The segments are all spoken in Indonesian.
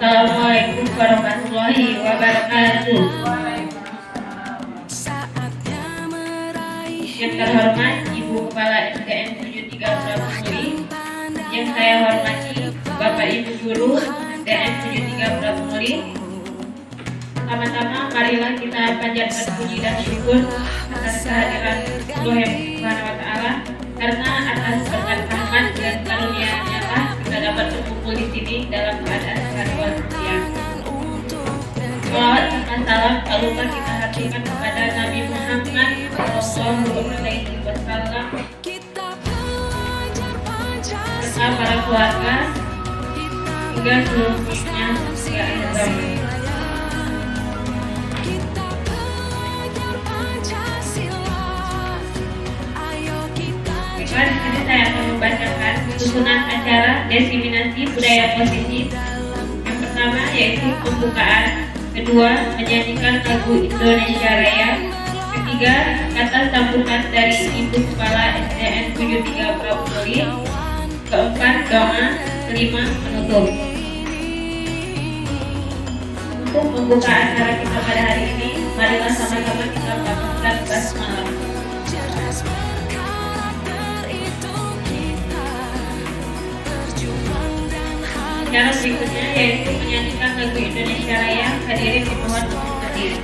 Assalamualaikum warahmatullahi wabarakatuh. Yang terhormat Ibu Kepala SDN 73 Prabumuli, yang saya hormati Bapak Ibu Guru SDN 73 Prabumuli. Pertama-tama marilah kita panjatkan puji dan syukur atas kehadiran Allah yang Subhanahu wa Ta'ala, karena atas berkat rahmat dan karunia-Nya lah kita dapat berkumpul di sini dalam keadaan sehat walafiat. Shalawat serta salam tak lupa kita hatikan kepada Nabi Muhammad Sallallahu Alaihi Wasallam serta para keluarga hingga seluruhnya hingga akhir zaman. Di sini saya akan membacakan susunan acara diseminasi budaya positif. Yang pertama yaitu pembukaan, kedua menyanyikan lagu Indonesia Raya, ketiga kata sambutan dari Ibu Kepala SDN 73 Prabumuli, keempat doa, kelima penutup. Untuk membuka acara kita pada hari ini, marilah sama-sama kita melakukan basmalah. Cara berikutnya yaitu menyanyikan lagu Indonesia Raya. Hadirin dimohon untuk hadir.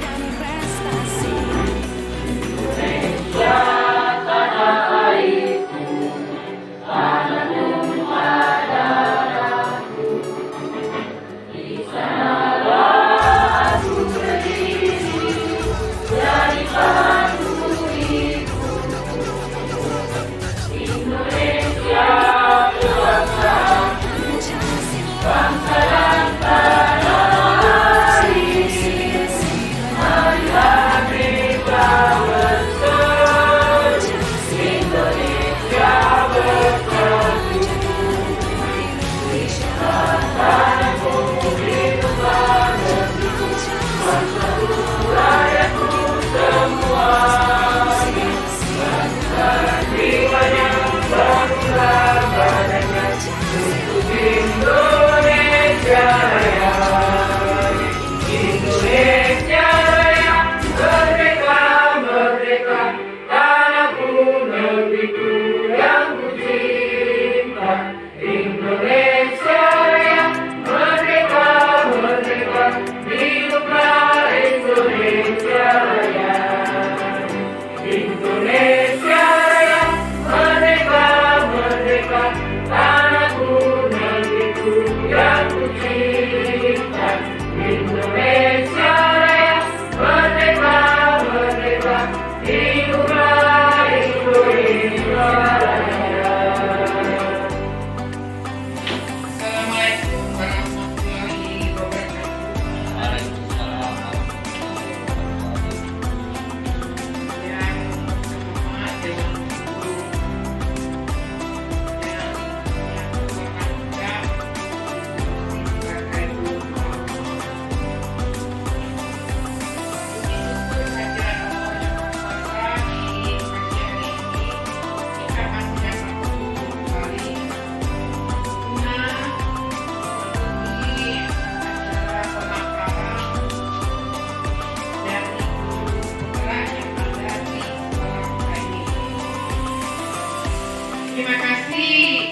Terima kasih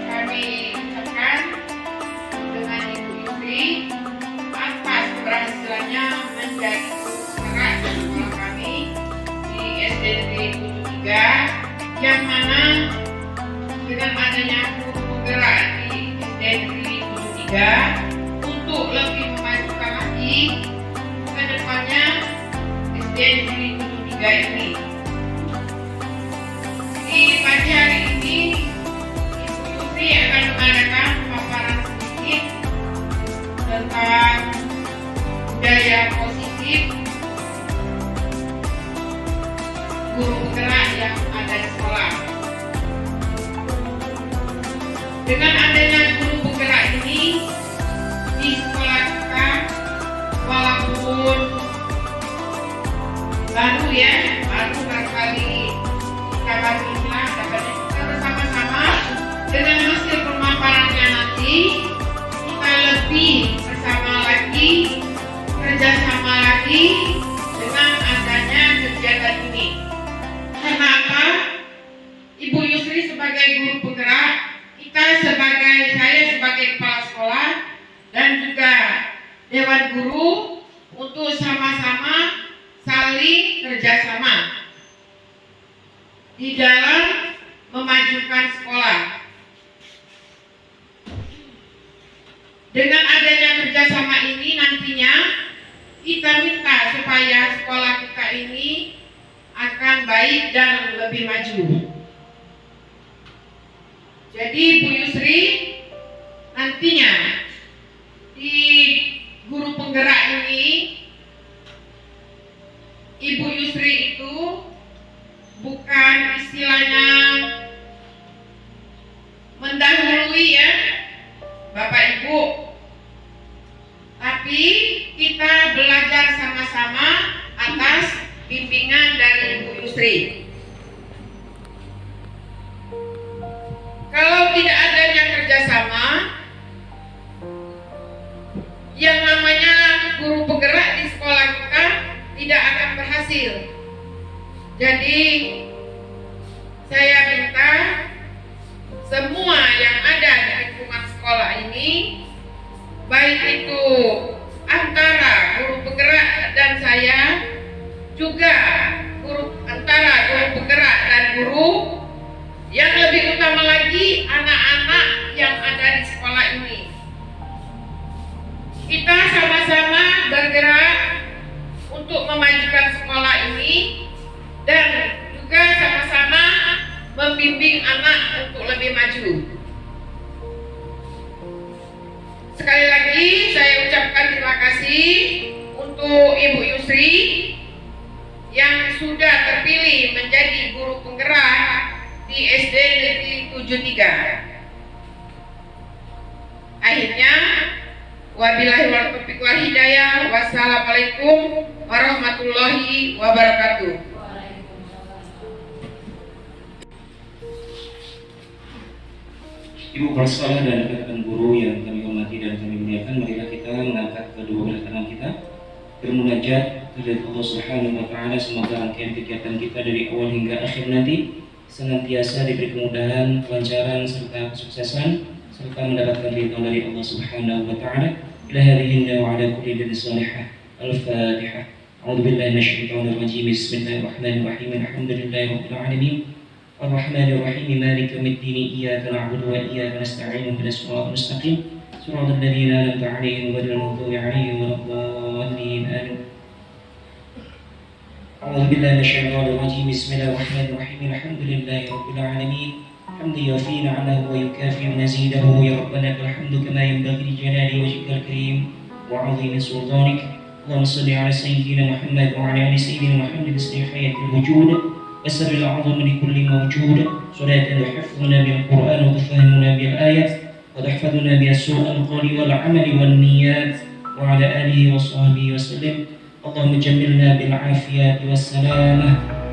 kami ucapkan dengan Ibu Yusri atas keberhasilannya menjadi guru penggerak bersama kami di SDN 73, yang mana dengan adanya guru penggerak di SDN 73 untuk lebih memajukan lagi ke depannya SDN 73 ini. Di pagi hari ini, Ibu Yusri akan mengadakan paparan sedikit tentang budaya positif guru penggerak yang ada di sekolah. Dengan adanya guru penggerak ini di sekolah kita, walaupun baru barangkali kita baru dapat kita bersama-sama dengan hasil pemaparannya nanti kita lebih sebagai guru penggerak, saya sebagai kepala sekolah dan juga Dewan Guru untuk sama-sama saling kerjasama di dalam memajukan sekolah. Dengan adanya kerjasama ini nantinya kita minta supaya sekolah kita ini akan baik dan lebih maju. Jadi Bu Yusri nantinya di guru penggerak ini, Ibu Yusri itu bukan istilahnya mendahului ya Bapak Ibu, tapi kita belajar sama-sama atas bimbingan dari Ibu Yusri. Kalau tidak adanya kerjasama, yang namanya guru penggerak di sekolah kita tidak akan berhasil. Jadi saya minta semua yang ada di lingkungan sekolah ini, baik itu antara guru penggerak dan saya, juga antara guru penggerak dan guru, yang lebih utama lagi anak-anak yang ada di sekolah ini. Kita sama-sama bergerak untuk memajukan sekolah ini dan juga sama-sama membimbing anak untuk lebih maju. Sekali lagi saya ucapkan terima kasih untuk Ibu Yusri yang sudah terpilih menjadi guru penggerak di SD Negeri 73. Akhirnya, wabillahi taufiq wal hidayah. Wassalamualaikum warahmatullahi wabarakatuh. Ibu kepala sekolah dan rekan guru yang kami hormati dan kami muliakan, marilah kita mengangkat kedua belah tangan kita bermunajat kepada Allah Subhanahu wa taala. Semoga rangkaian kegiatan kita dari awal hingga akhir nanti senantiasa diberi kemudahan, kelancaran serta kesuksesan serta mendapatkan ridha dari Allah Subhanahu wa taala. Ila hadhihi wa ala kulli din salihah. Al-Fatihah. A'udzu billahi minasyaitonir rajim. Bismillahirrahmanirrahim. Alhamdulillahirabbil alamin. Ar-Rahmanir-Rahim. Maliki yaumiddin. Iyyaka na'budu wa iyyaka nasta'in. Ihdinas siratal mustaqim. Shiratal ladzina an'amta 'alaihim ghairil maghdubi 'alaihim waladdallin. Amin. A'udzu billahi minasyaitonir rajim. Bismillahirrahmanirrahim. Alhamdulillahirabbil alamin. حمد يوفي نعمه ويكافئ مزيده. يا ربنا لك الحمد كما ينبغي لجلال وجهك الكريم وعظيم سلطانك. اللهم صل على سيدنا محمد وعلى ال سيدنا محمد اسم حياة الوجود والسر الاعظم لكل موجود. صلاة تحفظنا بالقران وتفهمنا بالايات وتحفظنا بها سوء القول والعمل والنيات وعلى اله وصحبه وسلم. اللهم جملنا بالعافيه والسلامه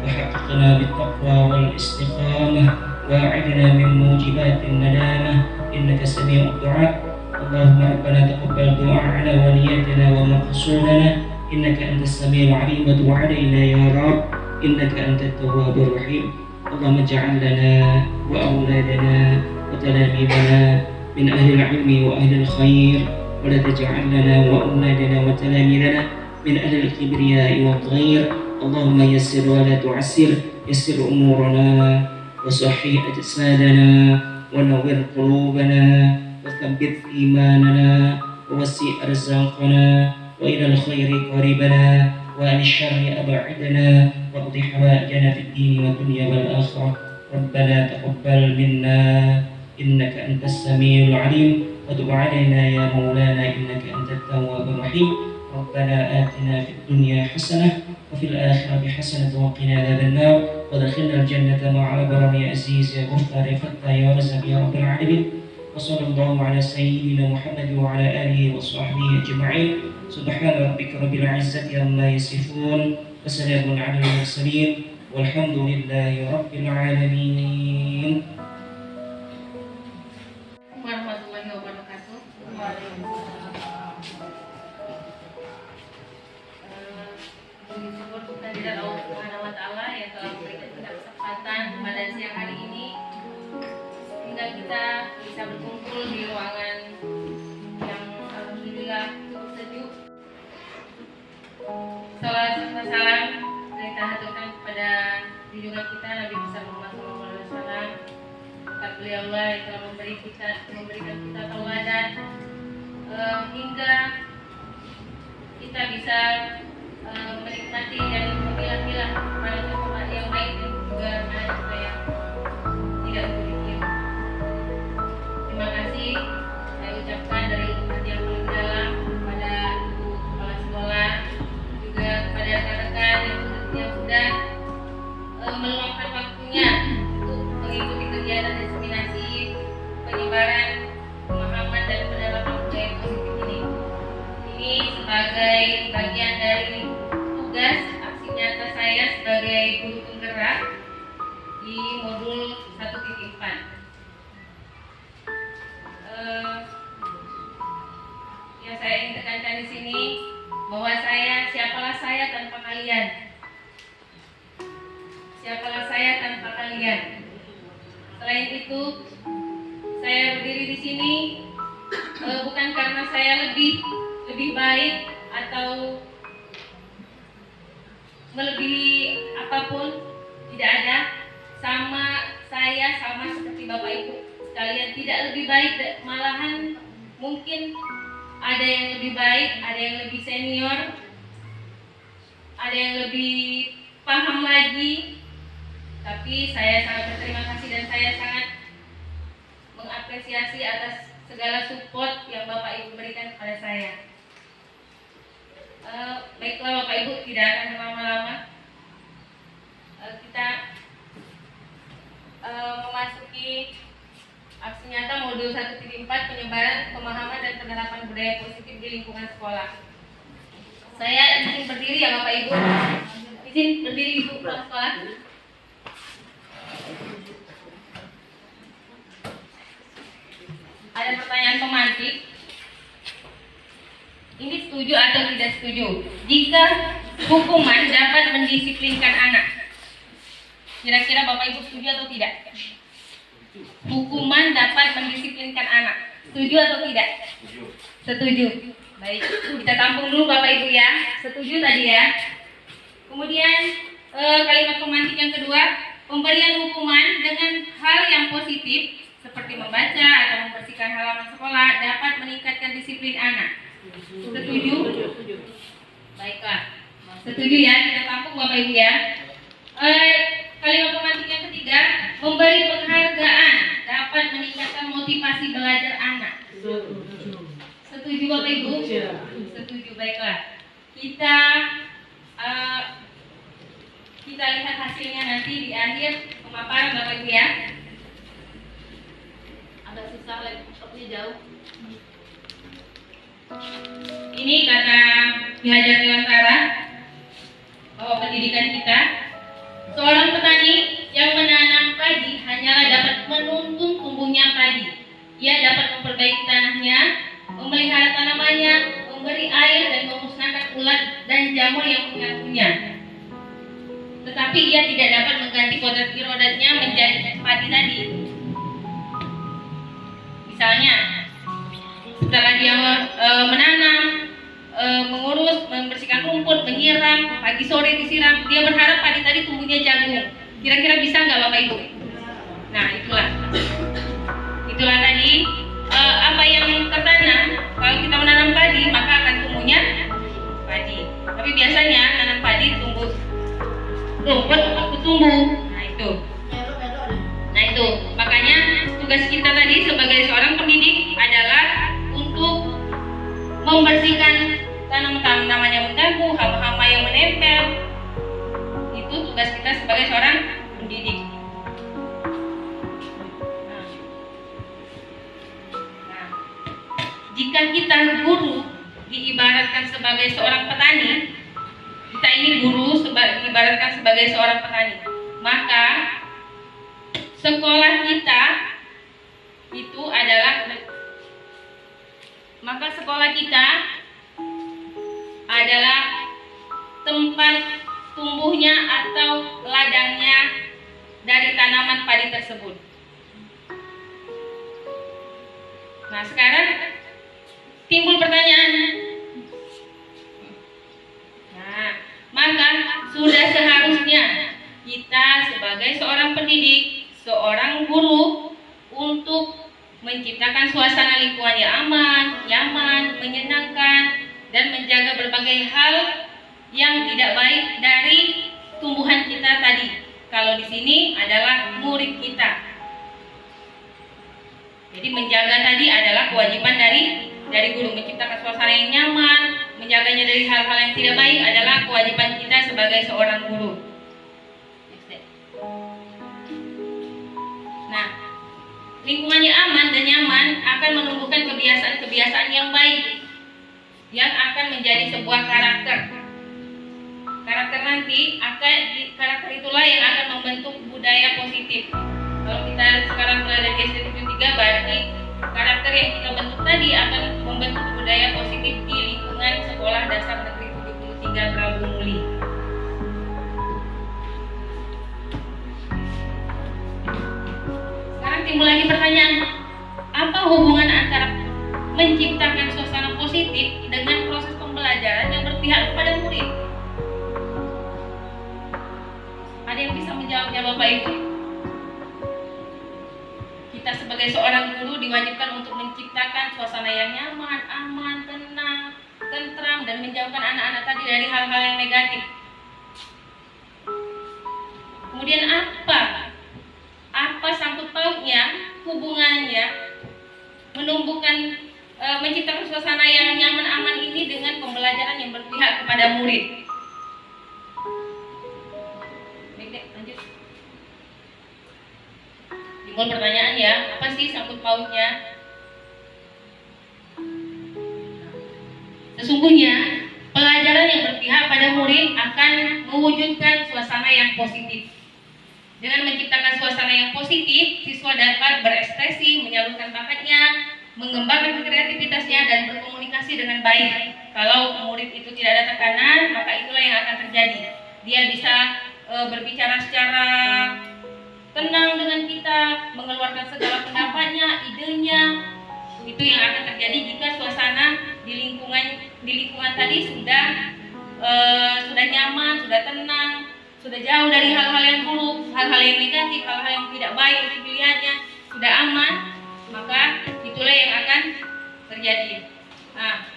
وحققنا بالتقوى والاستقامه واعذنا من موجبات الندامة إنك سميع الدعاء. اللهم ربنا تقبل دعاءنا ونياتنا ومقصودنا إنك أنت السميع العليم وتب علينا يا رب إنك أنت التواب الرحيم. اللهم اجعل لنا وأولادنا وتلاميذنا من أهل العلم وأهل الخير ولا تجعل لنا وأولادنا وتلاميذنا من أهل الكبرياء والغير. اللهم يسر ولا تعسر، يسر أمورنا وصحي أجسادنا ونور قلوبنا وثبت إيماننا ووسع أرزاقنا وإلى الخير قريبنا وعن الشر أبعدنا واقض حوائجنا في الدين والدنيا والآخرة. ربنا تقبل منا إنك أنت السميع العليم وتب علينا يا مولانا إنك أنت التواب الرحيم. ربنا آتنا في الدنيا حسنة وفي الآخرة حسنة وقنا عذاب النار وادخلنا الجنة مع أبرار يا عزيز يا غفار يا فتاح يا رزاق يا رب العالمين. وصلى الله على سيدنا محمد وعلى آله وصحبه أجمعين. سبحان ربك رب العزة عما يصفون وسلام على المرسلين والحمد لله رب العالمين. Warahmatullahi wabarakatuh. Puji syukur kehadirat Allah Subhanahu wa taala yang telah memberikan kita kesempatan pada siang hari ini kita bisa berkumpul di ruangan yang alhamdulillah cukup sejuk. Salam salam kita haturkan kepada junjungan kita Nabi besar Muhammad SAW. Kata beliau Allah yang telah memberikan kita tauladan hingga kita bisa menikmati dan memilah-milah mana tempat yang baik dan juga mana tempat yang tidak demikian. Terima kasih saya ucapkan dari lubuk hati yang paling dalam kepada ibu kepala sekolah, juga kepada rekan-rekan yang sudah meluangkan waktunya untuk mengikuti kegiatan diseminasi penyebaran pemahaman dan penerapan budaya positif ini. Ini sebagai bagian dari tugas aksi nyata saya sebagai guru penggerak di modul 1.4. Yang saya ingin tekankan di sini bahwa siapalah saya tanpa kalian. Siapalah saya tanpa kalian. Selain itu, saya berdiri di sini bukan karena saya lebih baik atau melebihi apapun, tidak ada. Saya sama seperti Bapak Ibu sekalian, tidak lebih baik, malahan mungkin ada yang lebih baik, ada yang lebih senior, ada yang lebih paham lagi. Tapi saya sangat berterima kasih dan saya sangat mengapresiasi atas segala support yang Bapak Ibu berikan kepada saya. Baiklah Bapak Ibu, tidak akan berlama-lama. Kita memasuki aksi nyata modul 1.4 penyebaran pemahaman dan penerapan budaya positif di lingkungan sekolah. Saya izin berdiri ya Bapak Ibu. Izin berdiri Ibu kepala sekolah. Ada pertanyaan pemantik. Ini setuju atau tidak setuju? Jika hukuman dapat mendisiplinkan anak, kira-kira Bapak Ibu setuju atau tidak? Hukuman dapat mendisiplinkan anak, setuju atau tidak? Setuju. Baik, kita tampung dulu Bapak Ibu ya. Setuju tadi ya. Kemudian kalimat pemantik yang kedua, pemberian hukuman dengan hal yang positif seperti membaca atau membersihkan halaman sekolah dapat meningkatkan disiplin anak. Setuju? Baiklah, setuju ya, kita tampung Bapak Ibu ya. Kalimat pemantik yang ketiga, memberi penghargaan dapat meningkatkan motivasi belajar anak. Setuju Bapak Ibu? Setuju, baiklah. Kita lihat hasilnya nanti di akhir pemaparan Bapak Ibu ya. Agak susah laptopnya jauh. Ini kata Ki Hajar Dewantara bahwa pendidikan kita, seorang petani yang menanam padi hanyalah dapat menuntun tumbuhnya padi. Ia dapat memperbaiki tanahnya, memelihara tanamannya, memberi air dan memusnahkan ulat dan jamur yang mengganggunya. Tetapi ia tidak dapat mengganti kodrat-kodratnya menjadi padi tadi. Misalnya, setelah dia menanam, mengurus, membersihkan rumput, menyiram, pagi sore disiram, dia berharap padi tadi tumbuhnya jagung. Kira-kira bisa nggak Bapak Ibu? Nah, itulah tadi apa yang tertanam. Kalau kita menanam padi, maka akan tumbuhnya padi. Tapi biasanya tanam padi tumbuh rumput waktu tumbuh. Nah itu, makanya tugas kita tadi sebagai seorang pendidik adalah untuk membersihkan tanaman-tanaman yang mengganggu, hama-hama yang menempel. Itu tugas kita sebagai seorang pendidik. Nah, jika kita guru diibaratkan sebagai seorang petani, kita ini guru diibaratkan sebagai seorang petani, maka sekolah kita itu adalah tempat tumbuhnya atau ladangnya dari tanaman padi tersebut. Nah, sekarang timbul pertanyaan. Nah, maka sudah seharusnya kita sebagai seorang pendidik, seorang guru untuk menciptakan suasana lingkungan yang aman, nyaman, menyenangkan, dan menjaga berbagai hal yang tidak baik dari tumbuhan kita tadi. Kalau di sini adalah murid kita. Jadi menjaga tadi adalah kewajiban dari guru, menciptakan suasana yang nyaman, menjaganya dari hal-hal yang tidak baik adalah kewajiban kita sebagai seorang guru. Nah, lingkungannya aman dan nyaman akan menumbuhkan kebiasaan-kebiasaan yang baik yang akan menjadi sebuah karakter. Karakter nanti karakter itulah yang akan membentuk budaya positif. Kalau kita sekarang berada di SD 3, berarti karakter yang kita bentuk tadi akan membentuk budaya positif di lingkungan Sekolah Dasar Negeri 73 Prabu Muli. Sekarang timbul lagi pertanyaan, apa hubungan antara menciptakan suasana positif dengan proses pembelajaran yang berpihak kepada murid? Ada yang bisa menjawabnya Bapak Ibu? Kita sebagai seorang guru diwajibkan untuk menciptakan suasana yang nyaman, aman, tenang, tentram, dan menjauhkan anak-anak tadi dari hal-hal yang negatif. Kemudian apa sangkut pautnya, hubungannya menumbuhkan menciptakan suasana yang nyaman, aman ini dengan pembelajaran yang berpihak kepada murid? Lanjut. Timbul pertanyaan ya, apa sih sangkut pautnya? Sesungguhnya pelajaran yang berpihak pada murid akan mewujudkan suasana yang positif. Dengan menciptakan suasana yang positif, siswa dapat berekspresi, menyalurkan bakatnya, mengembangkan kreativitasnya, dan berkomunikasi dengan baik. Kalau murid itu tidak ada tekanan, maka itulah yang akan terjadi. Dia bisa berbicara secara tenang dengan kita, mengeluarkan segala pendapatnya, idenya. Itu yang akan terjadi jika suasana di lingkungan tadi sudah nyaman, sudah tenang, sudah jauh dari hal-hal yang buruk, hal-hal yang negatif, hal-hal yang tidak baik untuk pilihannya, sudah aman, maka itulah yang akan terjadi. Nah,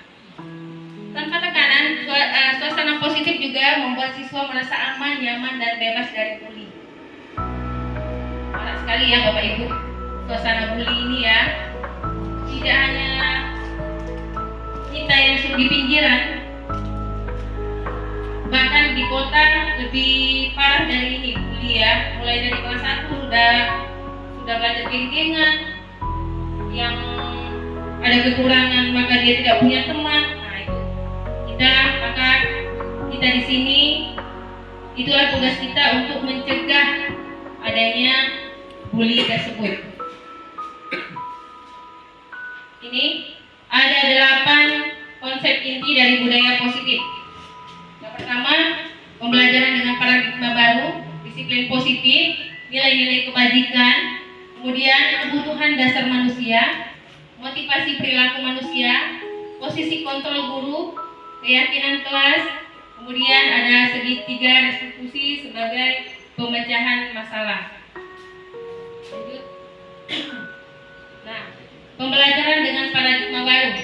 tanpa tekanan, suasana positif juga membuat siswa merasa aman, nyaman, dan bebas dari bully. Banyak sekali ya Bapak Ibu, suasana bully ini ya. Tidak hanya kita yang di pinggiran, bahkan di kota lebih parah dari ini bully ya. Mulai dari kelas 1 sudah belajar geng-gengan, yang ada kekurangan maka dia tidak punya teman. Nah itu kita di sini itulah tugas kita untuk mencegah adanya bully tersebut. Ini ada 8 konsep inti dari budaya positif. Yang pertama, pembelajaran dengan paradigma baru, disiplin positif, nilai-nilai kebajikan, kemudian kebutuhan dasar manusia, motivasi perilaku manusia, posisi kontrol guru, keyakinan kelas, kemudian ada segitiga restitusi sebagai pemecahan masalah. Lanjut. Nah, pembelajaran dengan paradigma baru.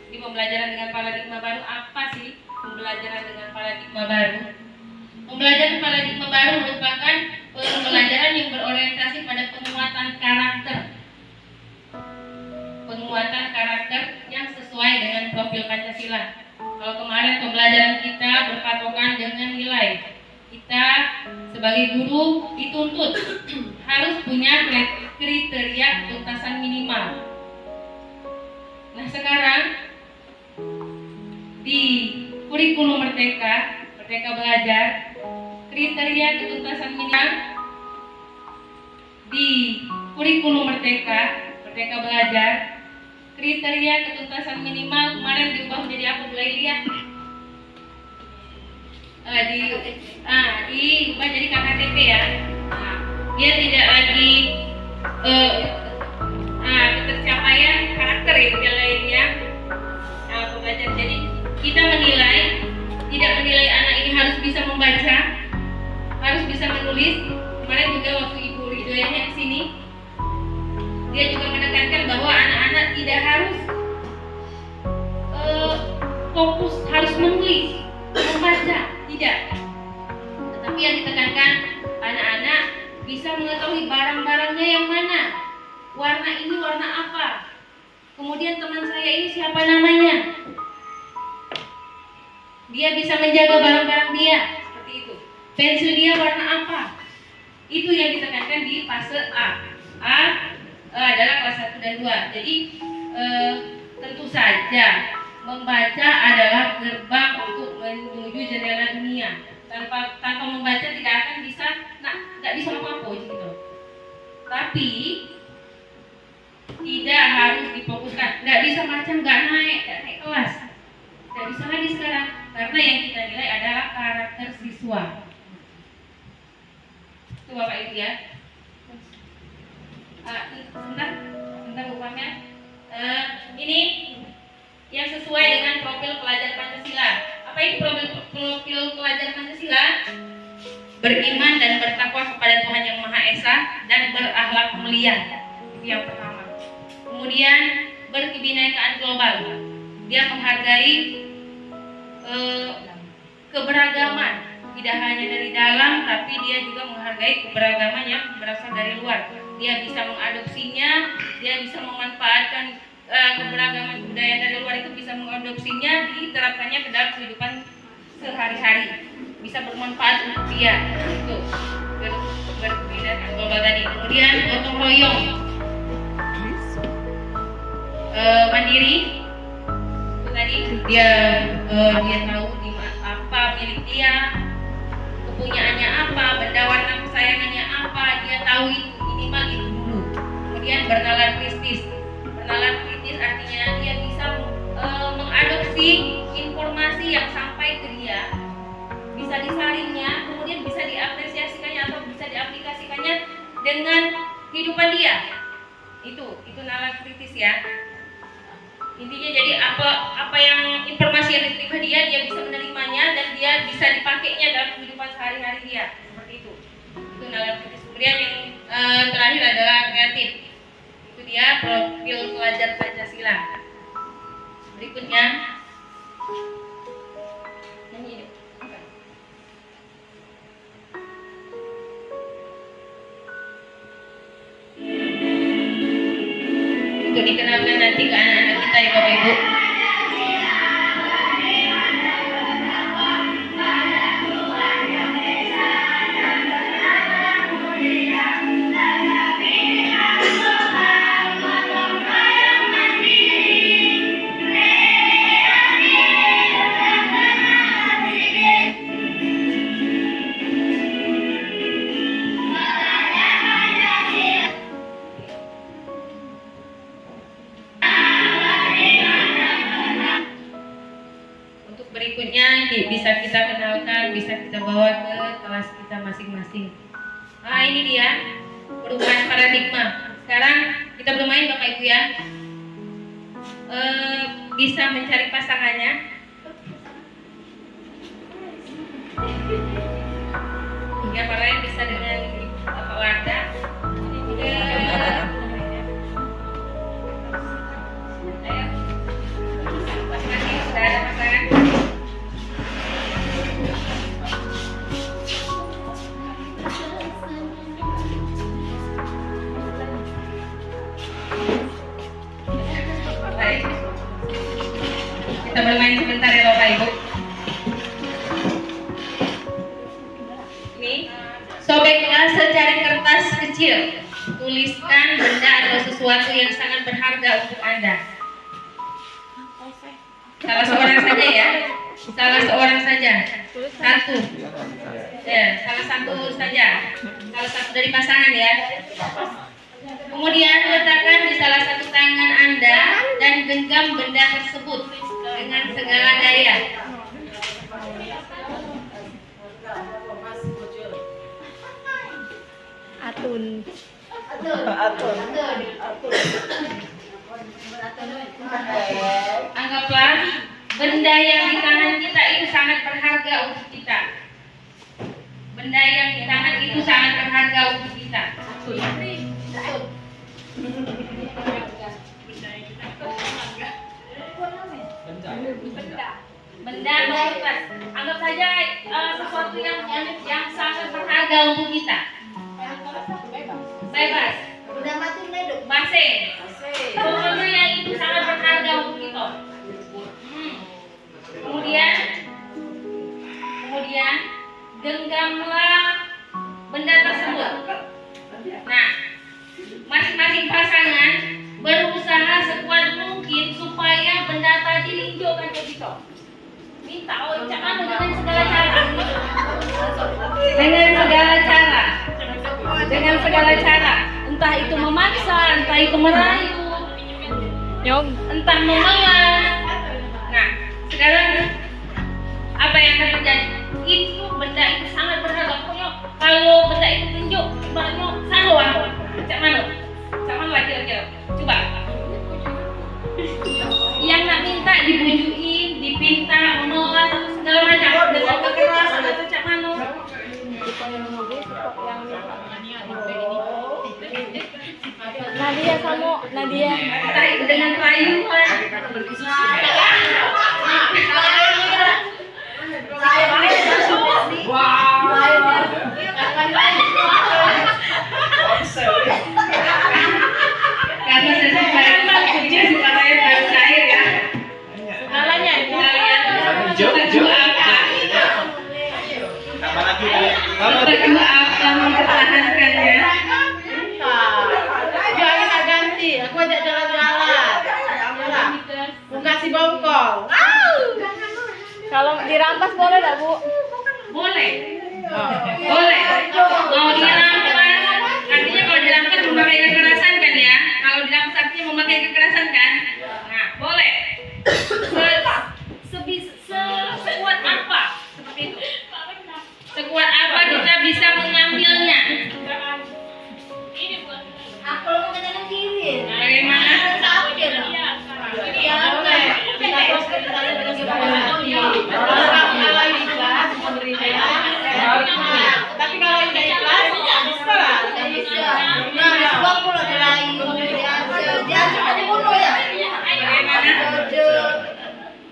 Di pembelajaran dengan paradigma baru, apa sih pembelajaran dengan paradigma baru? Pembelajaran paradigma baru merupakan pembelajaran yang berorientasi pada penguatan karakter. Penguatan karakter yang sesuai dengan profil Pancasila. Kalau kemarin pembelajaran kita berpatokan dengan nilai, kita sebagai guru dituntut harus punya kriteria tuntasan minimal. Nah sekarang di kurikulum Merdeka Belajar, kriteria ketuntasan minimal di kurikulum Merdeka Belajar, kriteria ketuntasan minimal kemarin diubah menjadi apa Bu Lailia? Diubah jadi KKTP ya. Nah, dia tidak lagi tercapaian keren yang lainnya. Pembelajaran. Jadi kita tidak menilai anak ini harus bisa membaca, harus bisa menulis. Kemarin juga waktu Ibu Ridhoyanya ke sini, dia juga menekankan bahwa anak-anak tidak harus fokus harus menulis, membaca, tidak. Tetapi yang ditekankan anak-anak bisa mengetahui barang-barangnya yang mana, warna ini warna apa, kemudian teman saya ini siapa namanya. Dia bisa menjaga barang-barang dia, seperti itu. Pensil dia warna apa? Itu yang ditekankan di fase A. A adalah kelas 1 dan 2. Jadi tentu saja membaca adalah gerbang untuk menuju jendela dunia. Tanpa membaca tidak akan bisa, nggak bisa apa-apa gitu. Tapi tidak harus difokuskan. Nggak bisa baca, nggak naik kelas. Nggak bisa lagi sekarang. Karena yang kita nilai adalah karakter siswa. Itu Bapak Ibu ya. Sebentar Bu Pamel. Ini yang sesuai dengan profil pelajar Pancasila. Apa itu profil pelajar Pancasila? Beriman dan bertakwa kepada Tuhan Yang Maha Esa dan berakhlak mulia. Itu yang pertama. Kemudian berkebinekaan global. Dia menghargai keberagaman, tidak hanya dari dalam, tapi dia juga menghargai keberagaman yang berasal dari luar. Dia bisa mengadopsinya, dia bisa memanfaatkan keberagaman budaya dari luar itu, bisa mengadopsinya, diterapkannya ke dalam kehidupan sehari-hari, bisa bermanfaat untuk dia. Itu berkebinekaan global tadi. Kemudian gotong royong, mandiri. Tadi dia tahu apa milik dia, kepunyaannya apa, benda warna kesayangannya apa, dia tahu itu, minimal itu dulu. Kemudian bernalar kritis. Bernalar kritis artinya dia bisa mengadopsi informasi yang sampai ke dia, bisa disaringnya, kemudian bisa diapresiasikannya atau bisa diaplikasikannya dengan kehidupan dia. Itu nalar kritis ya. Intinya jadi apa yang informasi yang diterima dia bisa menerimanya dan dia bisa dipakainya dalam kehidupan sehari-hari dia, seperti itu. Itu nalar kritis. Kemudian yang terakhir adalah kreatif. Itu dia profil pelajar Pancasila. Berikutnya untuk dikenalkan nanti ke anak-anak kita ya Bapak Ibu. Berikutnya bisa kita kenalkan, bisa kita bawa ke kelas kita masing-masing. Nah ini dia perubahan paradigma. Sekarang kita bermain Bapak Ibu ya. Bisa mencari pasangannya. Ya para yang bisa dengan Bapak Warda. Masing-masing sudah ada pasangan. Kita bermain sebentar ya Bapak Ibu. Ini sobeklah secari kertas kecil. Tuliskan benda atau sesuatu yang sangat berharga untuk Anda. Salah seorang saja ya. Salah seorang saja. Satu. Ya, salah satu saja. Salah satu dari pasangan ya. Kemudian letakkan di salah satu tangan Anda dan genggam benda tersebut dengan segala daya. Anggaplah benda yang di tangan kita itu sangat berharga untuk kita. Benda yang di tangan itu sangat berharga untuk kita. Benda berharga. Anggap saja sesuatu yang sangat berharga untuk kita. Bebas. Udah mati hidup. Masih. Pokoknya yang itu sangat berharga untuk kita. Kemudian genggamlah benda tersebut. Nah, masing-masing pasangan berusaha sekuat mungkin supaya benda tadi linjaukan ke kita. Minta ucapan dengan segala cara. Dengan segala cara. Entah itu memaksa, entah itu merayu, entah memelas. Nah, sekarang apa yang akan terjadi? Itu benda itu sangat berharga. Pokoknya kalau benda itu tunjuk, ibaratnya sarwa. Cak mana kira-kira? Coba. Yang nak minta dibujukin, dipinta, menolak, segala macam dengan kekerasan atau cak mana? Nadia sama Nadia. Entah itu dengan rayuan. Karena saya suka baru cair ya. Segalanya itu. Berdua apa mempertahankannya? Jualin tak ganti. Aku ajak jalan-jalan. Mau kasih bongkol. Kalau dirampas boleh tak, Bu? Boleh. Boleh. Mau dirampas, artinya kalau dirampas memakai kekerasan kan ya? Kalau dirampas artinya memakai kekerasan kan? Nah, boleh. Sekuat apa? Seperti itu. Sekuat apa kita bisa mengambilnya? Aku mau ke kanan kiri. Bagaimana? Tapi kalau yang ikhlas, bisa lah. Nah, sebab pula dirayu, dia cuma dibunuh ya. Bagaimana?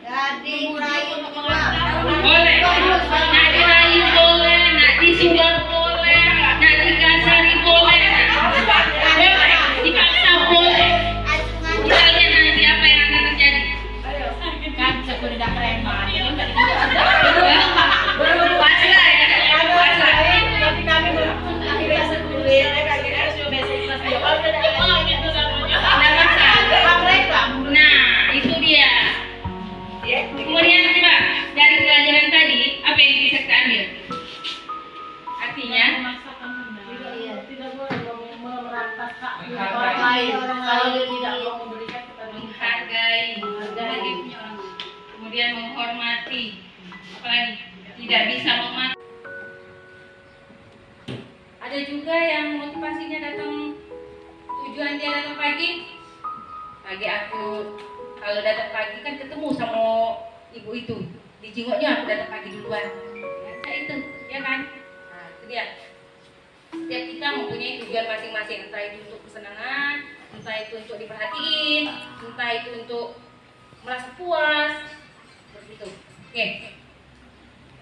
Jadi rayu Boleh. Nak dirayu boleh, nak disuap boleh, nak dikasari boleh. Boleh. Dipaksa boleh. Kita lihat nanti apa yang akan terjadi. kan sekolah dah preman. Pasrah ya. Pasrah. Tapi kami akhirnya sekolah kami harus coba ikhlas dia. Ada masalah. Nah, itu dia. Kemudian coba dari pelajaran tadi apa yang bisa kita ambil? Artinya Tidak boleh merampas hak orang lain. Kalau dia tidak mau memberikan kita menghargai punya orang, kemudian menghormati, apalagi tidak bisa memaksa. Ada juga yang motivasinya datang, tujuan dia datang pagi aku kalau datang pagi kan ketemu sama ibu itu, dijenguknya aku datang pagi duluan. Nah, itu ya kan? Nah, itu dia. Setiap kita mempunyai tujuan masing-masing, entah itu untuk kesenangan, entah itu untuk diperhatiin, entah itu untuk merasa puas, seperti itu. Oke.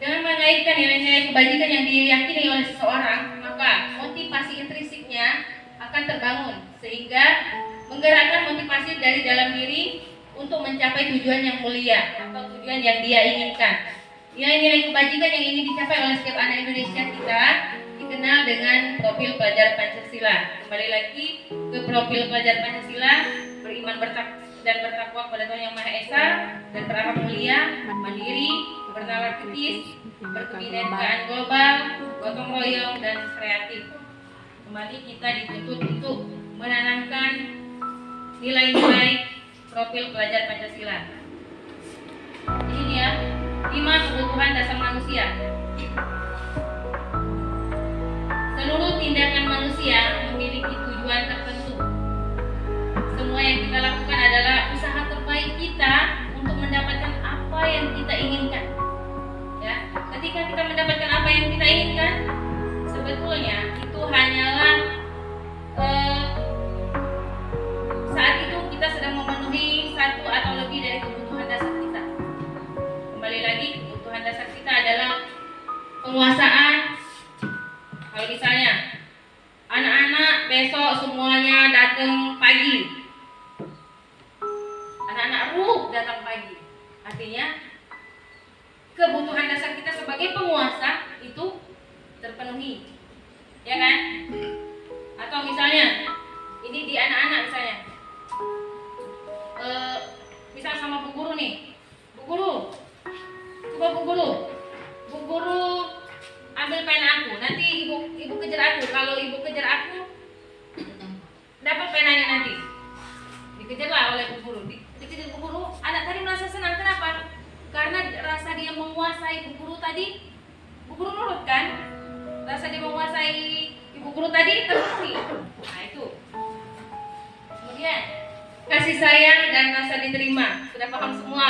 Dengan mengaitkan nilai-nilai kebajikan yang diyakini oleh seseorang, maka motivasi intrinsiknya akan terbangun sehingga menggerakkan motivasi dari dalam diri untuk mencapai tujuan yang mulia atau tujuan yang dia inginkan. Nilai-nilai kebajikan yang ingin dicapai oleh setiap anak Indonesia kita dikenal dengan profil pelajar Pancasila. Kembali lagi ke profil pelajar Pancasila: beriman dan bertakwa kepada Tuhan Yang Maha Esa dan berakhlak mulia, mandiri, bernalar kritis, berkebinekaan global, gotong royong dan kreatif. Kembali kita dituntut untuk menanamkan nilai-nilai profil pelajar Pancasila. Ini dia 5 kebutuhan dasar manusia. Seluruh tindakan manusia memiliki tujuan tertentu. Semua yang kita lakukan adalah Kemudian kasih sayang dan rasa diterima. Sudah paham semua?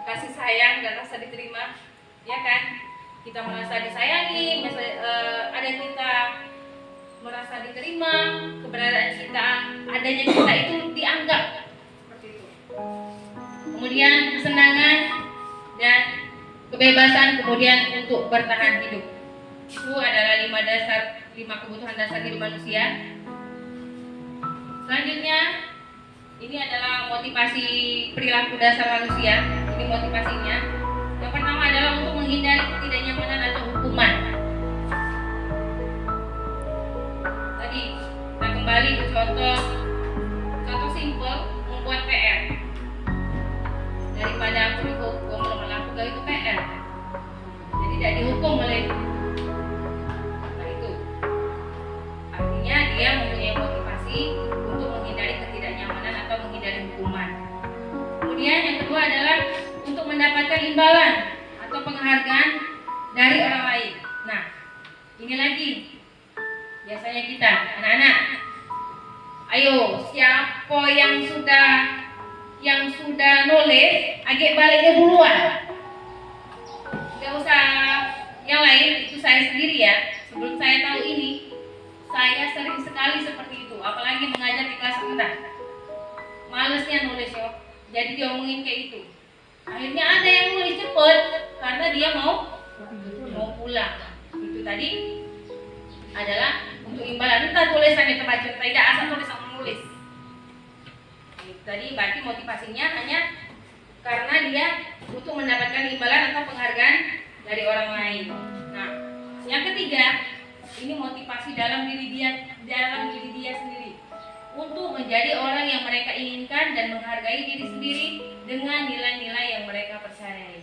Kasih sayang dan rasa diterima, ya kan? Kita merasa disayangi, ada kita merasa diterima, keberadaan kita, adanya kita itu dianggap seperti itu. Kemudian kesenangan dan kebebasan, kemudian untuk bertahan hidup. Itu adalah 5 kebutuhan dasar hidup manusia. Selanjutnya, ini adalah motivasi perilaku dasar manusia. Ini motivasinya. Yang pertama adalah untuk menghindari ketidaknyamanan atau hukuman. Tadi kita kembali ke contoh simpel, membuat PR. Daripada aku dihukum, malah aku gak itu PR. Jadi tidak dihukum oleh. Nah itu artinya dia mempunyai motivasi untuk menghindari ketidaknyamanan atau menghindari hukuman. Kemudian yang kedua adalah untuk mendapatkan imbalan atau penghargaan dari orang lain. Nah, ini lagi biasanya kita anak-anak, ayo siapa yang sudah nulis, agak baliknya duluan. Gak usah yang lain, itu saya sendiri ya. Sebelum saya tahu ini, saya sering sekali seperti itu, apalagi mengajar di kelas rendah. Malesnya nulis yo, jadi diomongin kayak itu. Akhirnya ada yang nulis cepet karena dia mau pulang. Itu tadi adalah untuk imbalan. Entah tulisannya terbaca, tidak asal tulis sama menulis. Itu tadi berarti motivasinya hanya karena dia untuk mendapatkan imbalan atau penghargaan dari orang lain. Nah, yang ketiga, ini motivasi dalam diri dia sendiri untuk menjadi orang yang mereka inginkan dan menghargai diri sendiri dengan nilai-nilai yang mereka percayai.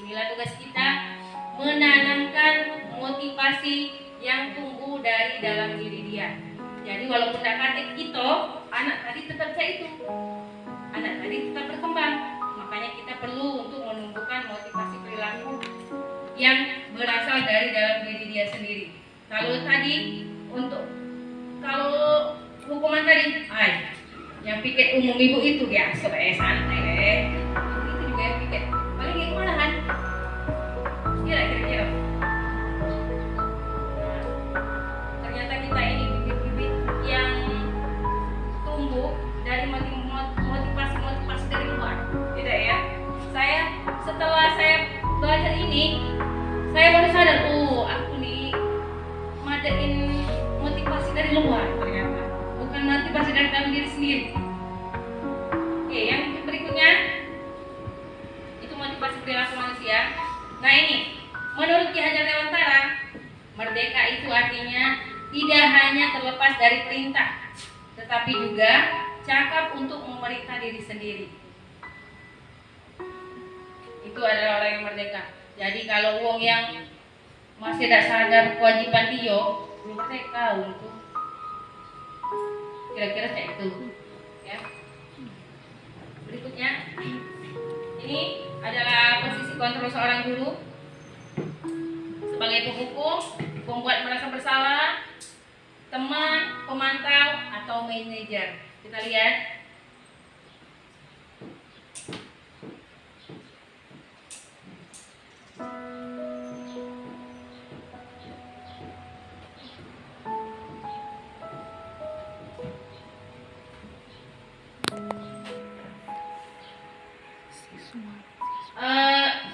Inilah tugas kita, menanamkan motivasi yang tumbuh dari dalam diri dia. Jadi walaupun tidak katik kita, anak tadi tetap itu, anak tadi tetap berkembang. Makanya kita perlu untuk menumbuhkan motivasi perilaku yang berasal dari dalam diri dia sendiri. Kalau hukuman tadi, yang pikir umum ibu itu ya santai itu juga yang pikir paling gitu malahan kira-kira. Ternyata kita ini bibit-bibit yang tumbuh dari motivasi dari luar, tidak ya? Setelah saya belajar ini, saya baru sadar, aku nih madain motivasi dari luar ternyata, bukan motivasi dari dalam diri sendiri. Oke, yang berikutnya itu motivasi perilaku manusia. Nah ini, menurut Ki Hajar Dewantara, merdeka itu artinya tidak hanya terlepas dari perintah, tetapi juga cakap untuk memerintah diri sendiri. Itu adalah orang yang merdeka. Jadi kalau wong yang masih tidak sadar kewajiban dia, belum merdeka untuk kira-kira kayak itu. Ya. Berikutnya, ini adalah posisi kontrol seorang guru sebagai penghukum, pembuat merasa bersalah, teman, pemantau, atau manajer. Kita lihat.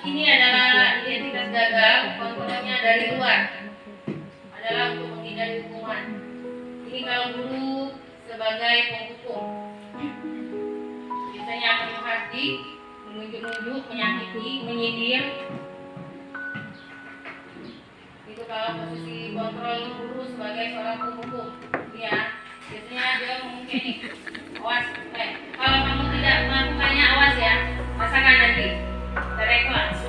Ini adalah identitas gagal, kontrolnya dari luar adalah untuk menghindari hukuman. Ini kalau guru sebagai penghukum, biasanya akan menghakimi, menunjuk-nunjuk, menyakiti, menyindir. Itu kalau posisi kontrol guru sebagai seorang penghukum, ya biasanya dia ngomong kayak nih, awas, kalau kamu tidak melakukannya awas ya, rasakan nanti. Dari kelas.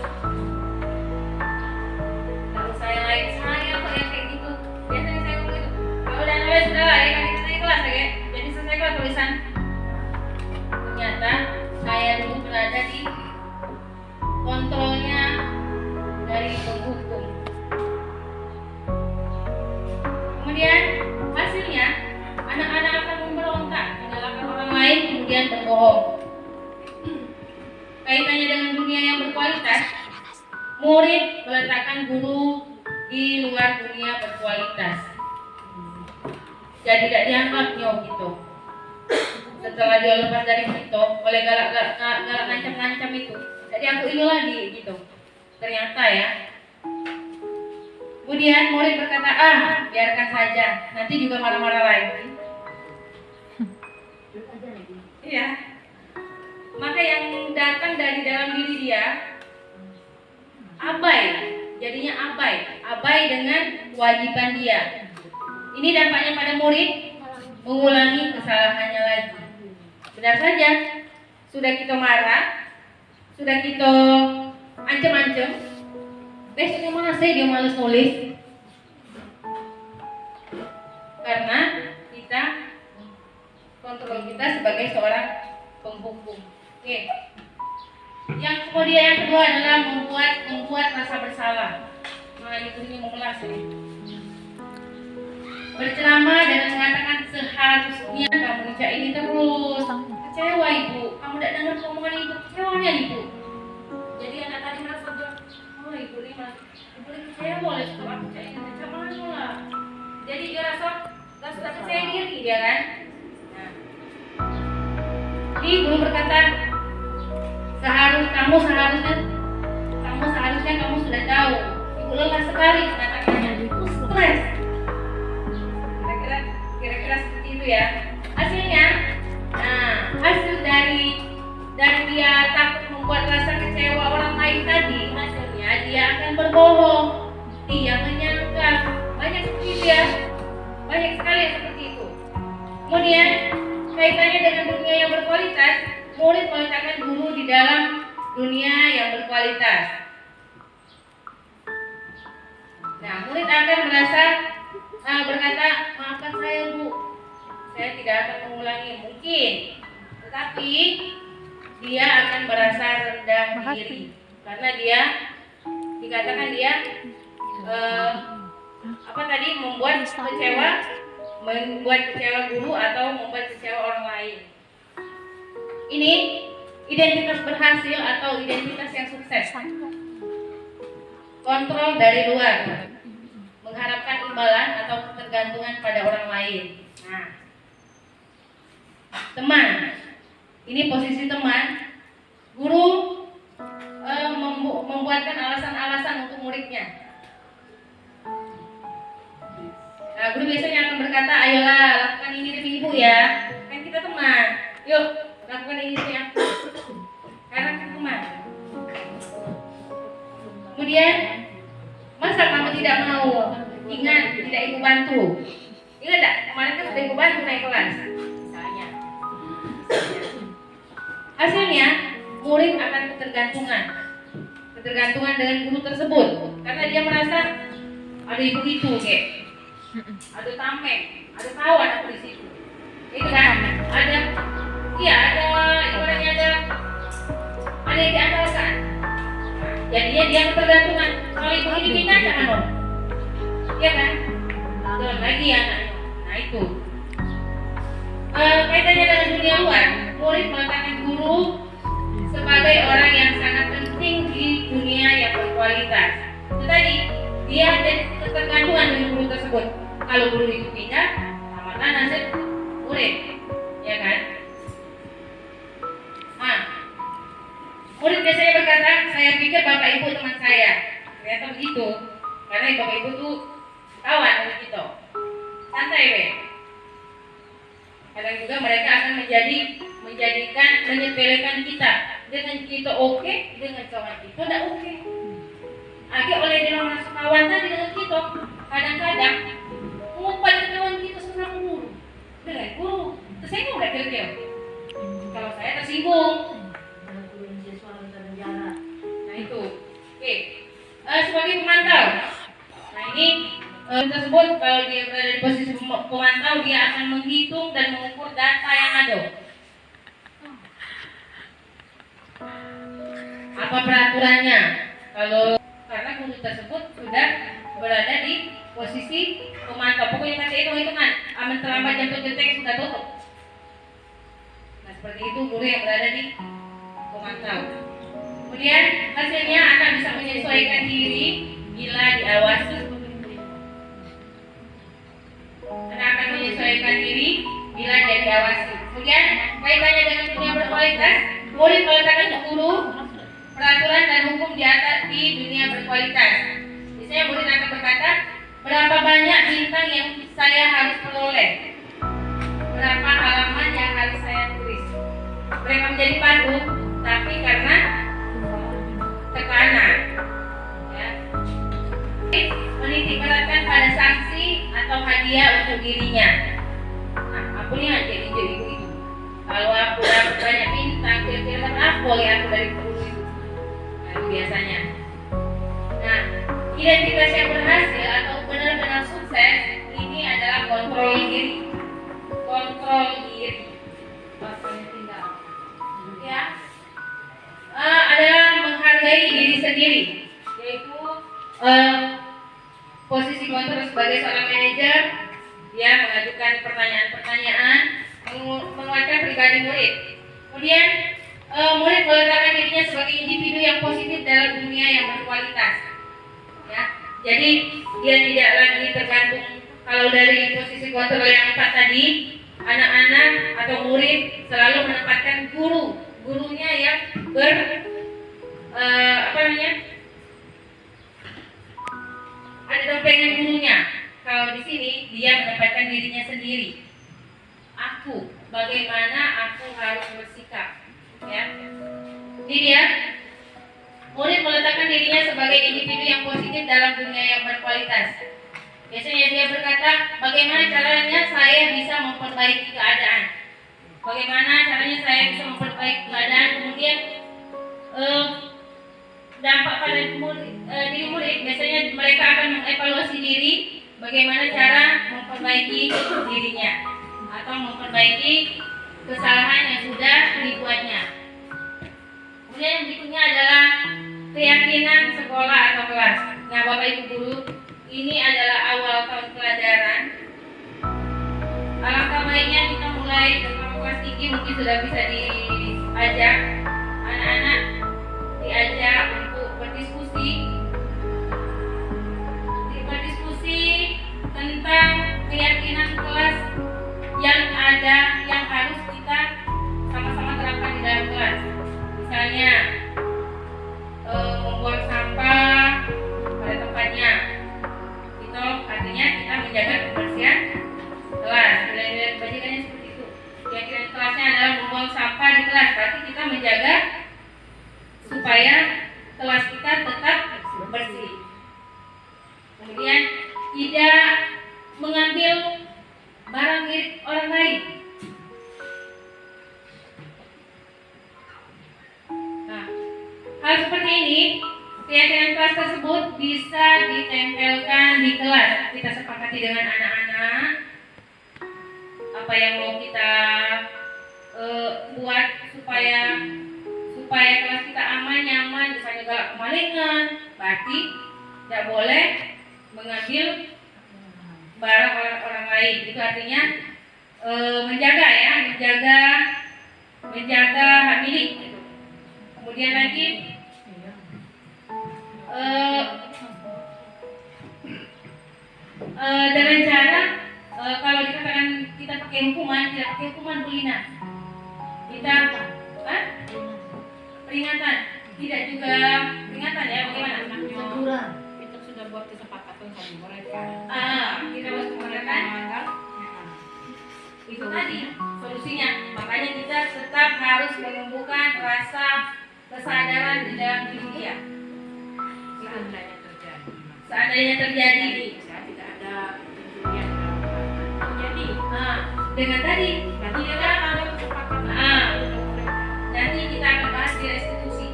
Kalau saya kok yang kayak gitu. Biasanya saya ngomong gitu. Kalau udah nulis sudah lah ya, kan kita kelas ya. Jadi selesai kelas tulisan. Ternyata saya dulu berada di kontrolnya dari penghukum. Kemudian hasilnya anak-anak akan memberontak, menyalahkan kemudian berbohong. Kaitannya dengan dunia yang berkualitas, murid meletakkan guru di luar dunia berkualitas. Jadi tidak dianggap gitu. Setelah dia lepas dari itu oleh galak ngancam-ngancam itu, jadi aku ini lagi gitu. Ternyata ya. Kemudian murid berkata, biarkan saja, nanti juga marah-marah lagi. Iya. Maka yang datang dari dalam diri dia abai, jadinya abai dengan kewajiban dia. Ini dampaknya pada murid mengulangi kesalahannya lagi. Benar saja, sudah kita marah, sudah kita ancam-ancam, besoknya masih dia malas nulis. Karena kita kontrol kita sebagai seorang penghukum. Oke. Yang kemudian yang kedua adalah membuat rasa bersalah. Nah, ini mengulas ini. Berceramah dengan mengatakan seharusnya kamu baca ini terus. Kecewa ibu, kamu tidak dengar omongan ibu, kecewanya ibu. Jadi anak tadi merasa ibu ini kecewa oleh sekolah baca ini, kecewanya lah. Jadi dia rasa gak suka percaya diri dia kan. Nah, ini guru berkata kamu seharusnya kamu sudah tahu. Ibu lelah sekali mengatakannya. Ibu stres. Kira-kira seperti itu ya. Hasilnya, hasil dari dia takut membuat rasa kecewa orang lain tadi, hasilnya dia akan berbohong. Dia menyangka. Banyak seperti itu ya. Banyak sekali yang seperti itu. Kemudian kaitannya dengan dunia yang berkualitas, murid meletakkan guru di dalam dunia yang berkualitas. Nah, murid akan merasa berkata, maafkan saya bu, saya tidak akan mengulangi mungkin, tetapi dia akan merasa rendah diri karena dia dikatakan dia membuat kecewa guru atau membuat kecewa orang lain. Ini identitas berhasil atau identitas yang sukses. Kontrol dari luar, mengharapkan imbalan atau ketergantungan pada orang lain. Nah, teman, ini posisi teman. Guru membuatkan alasan-alasan untuk muridnya. Nah, guru biasanya akan berkata, ayolah lakukan ini demi ibu ya. Kan kita teman. Yuk, lakukan ini demi aku. Karena kita teman. Kemudian, masa kamu tidak mau? Ingat, tidak ibu bantu. Ingat tak? Kemarin kan sudah ibu bantu naik kelas. Misalnya. Hasilnya, murid akan ketergantungan dengan guru tersebut. Karena dia merasa ada ibu itu kayak. Ada tameng, ada kawan aku di situ. Itu kan? Ada ibaratnya ada yang diandalkan. Jadinya dia ketergantungan. Kalau ibu ini pindah jangan dong. Iya kan? Belum lagi anaknya. Nah itu. Kaitannya dengan dunia luar, murid meletakkan guru sebagai orang yang sangat penting di dunia yang berkualitas. Itu tadi, dia ada ketergantungan dengan guru tersebut. Kalau guru itu pindah, tamatlah nasib murid, ya kan? Murid biasanya berkata, saya pikir bapak ibu teman saya. Ternyata begitu, karena bapak ibu tuh kawan dengan kita. Santai weh. Kadang juga mereka akan menyepelekan kita. Dengan kita oke, dengan kawan kita tidak oke. Akhirnya oleh dia merasa kawan tadi dengan kita, kadang-kadang umumkan kawan kita sama guru. Dengan guru, tersinggung nggak kira-kira? Kalau saya tersinggung. Nah itu, oke. Sebagai pemantau, nah ini tersebut kalau dia berada di posisi pemantau, dia akan menghitung dan mengukur data yang ada. Apa peraturannya? Karena guru tersebut sudah berada di posisi pemantau, pokoknya masih hitung-hitungan. Aman terlambat jam 7 sudah tutup. Nah, seperti itu guru yang berada di pemantau. Kemudian hasilnya anak bisa menyesuaikan diri bila diawasi. Anak akan menyesuaikan diri bila dia diawasi. Kemudian kaitannya dengan dunia berkualitas, murid meletakkan guru, peraturan dan hukum di dunia berkualitas. Biasanya murid akan berkata, berapa banyak bintang yang saya harus peroleh, berapa halaman yang harus saya tulis. Mereka menjadi patuh, tapi karena tekanan, ya. Menitik beratkan pada sanksi atau hadiah untuk dirinya. Nah, aku nih jadi begitu. Kalau aku dapat banyak bintang, kira-kira apa yang aku dari guru itu? Nah, itu biasanya. Nah, identitas yang berhasil atau benar-benar sukses ini adalah kontrol diri. Kontrol diri. Ya. Adalah menghargai diri sendiri, yaitu posisi kontrol sebagai seorang manajer, dia mengajukan pertanyaan-pertanyaan, menguatkan pribadi murid. Kemudian murid meletakkan dirinya sebagai individu yang positif dalam dunia yang berkualitas. Ya, jadi dia tidak lagi tergantung. Kalau dari posisi kontrol yang 4 tadi, anak-anak atau murid selalu menempatkan gurunya yang ada dompengan gurunya. Kalau di sini dia menempatkan dirinya sendiri. Aku, bagaimana aku harus bersikap, ya. Ini dia. Murid meletakkan dirinya sebagai individu yang positif dalam dunia yang berkualitas. Biasanya dia berkata, bagaimana caranya saya bisa memperbaiki keadaan? Bagaimana caranya saya bisa memperbaiki keadaan? Kemudian dampak pada diri murid, biasanya mereka akan mengevaluasi diri, bagaimana cara memperbaiki dirinya atau memperbaiki kesalahan yang sudah dibuatnya. Kemudian yang berikutnya adalah keyakinan sekolah atau kelas. Nah, Bapak Ibu guru, ini adalah awal tahun pelajaran. Alangkah baiknya kita mulai dengan kelas tinggi, mungkin sudah bisa diajak anak-anak, diajak untuk berdiskusi tentang keyakinan kelas yang ada, yang harus kita sama-sama terapkan di dalam kelas. Misalnya membuang sampah pada tempatnya, itu artinya kita menjaga kebersihan kelas. Nilai-nilai kebajikannya seperti itu. Keyakinan kelasnya adalah membuang sampah di kelas, berarti kita menjaga supaya kelas kita tetap bersih. Kemudian tidak mengambil barang milik orang lain. Nah, hal seperti ini, keyakinan kelas tersebut bisa ditempelkan di kelas. Kita sepakati dengan anak-anak apa yang mau kita buat supaya kelas kita aman, nyaman. Misalnya galak kemalingan, berarti tidak boleh mengambil barang orang lain. Itu artinya menjaga hak milik. Kemudian lagi dengan cara kalau dikatakan kita pakai hukuman, tidak pakai hukuman kulina, kita peringatan, tidak juga peringatan, ya. Bagaimana? Teguran. Kita sudah buat kesepakatan sama mereka. Kita buat kesepakatan. Itu tadi solusinya. Makanya kita tetap harus menumbuhkan rasa kesadaran di dalam diri dia. Seandainya terjadi, Tidak ada pencurian terjadi. dengan tadi Berarti kita ada kesepakatan. nanti kita akan bahas di restitusi.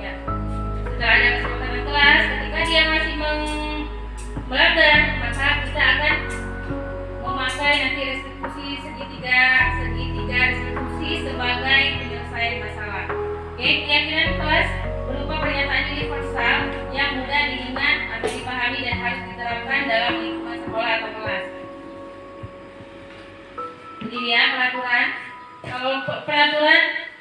Ya. Setelah ada kesepakatan kelas, ketika dia masih melanggar, maka kita akan memakai nanti restitusi segitiga restitusi sebagai penyelesaian masalah. Oke, keyakinan kelas berupa pernyataan universal yang mudah diingat atau dipahami dan harus diterapkan dalam lingkungan sekolah atau kelas. Jadi ya, peraturan Kalau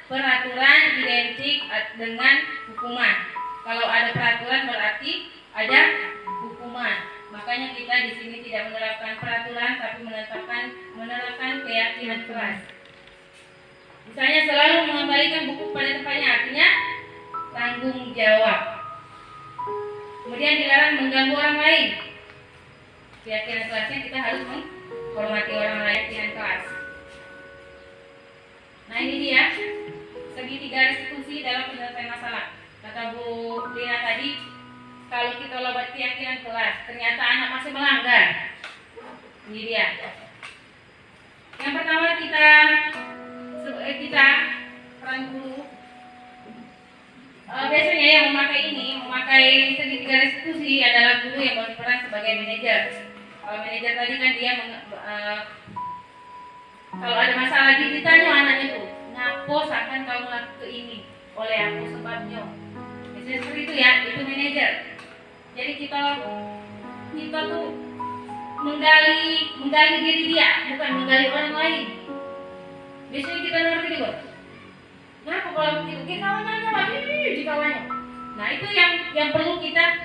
peraturan identik dengan hukuman. Kalau ada peraturan berarti ada hukuman. Makanya kita di sini tidak menerapkan peraturan, tapi menerapkan keyakinan keras. Misalnya selalu mengembalikan buku pada tempatnya, artinya tanggung jawab. Kemudian dilarang mengganggu orang lain. Keyakinan kelasnya kita harus menghormati orang lain dengan keras. Nah ini dia segitiga restitusi dalam penyelesaian masalah. Kata Bu Lina tadi, kalau kita lobat keyakinan kelas, ternyata anak masih melanggar. Ini dia. Yang pertama kita peran guru. Biasanya yang memakai segitiga restitusi adalah guru yang berperan sebagai manajer. Kalau manajer tadi kan dia kalau ada masalah ditanya anaknya tuh, ngapo akan kau melakukan ini oleh aku sebabnya. Biasanya seperti itu ya, itu manajer. Jadi kita tuh menggali diri dia, bukan menggali orang lain. Biasanya kita ngerti juga. Kenapa kalau begitu? Kita kawannya aja lagi di kawannya. Nah itu yang perlu kita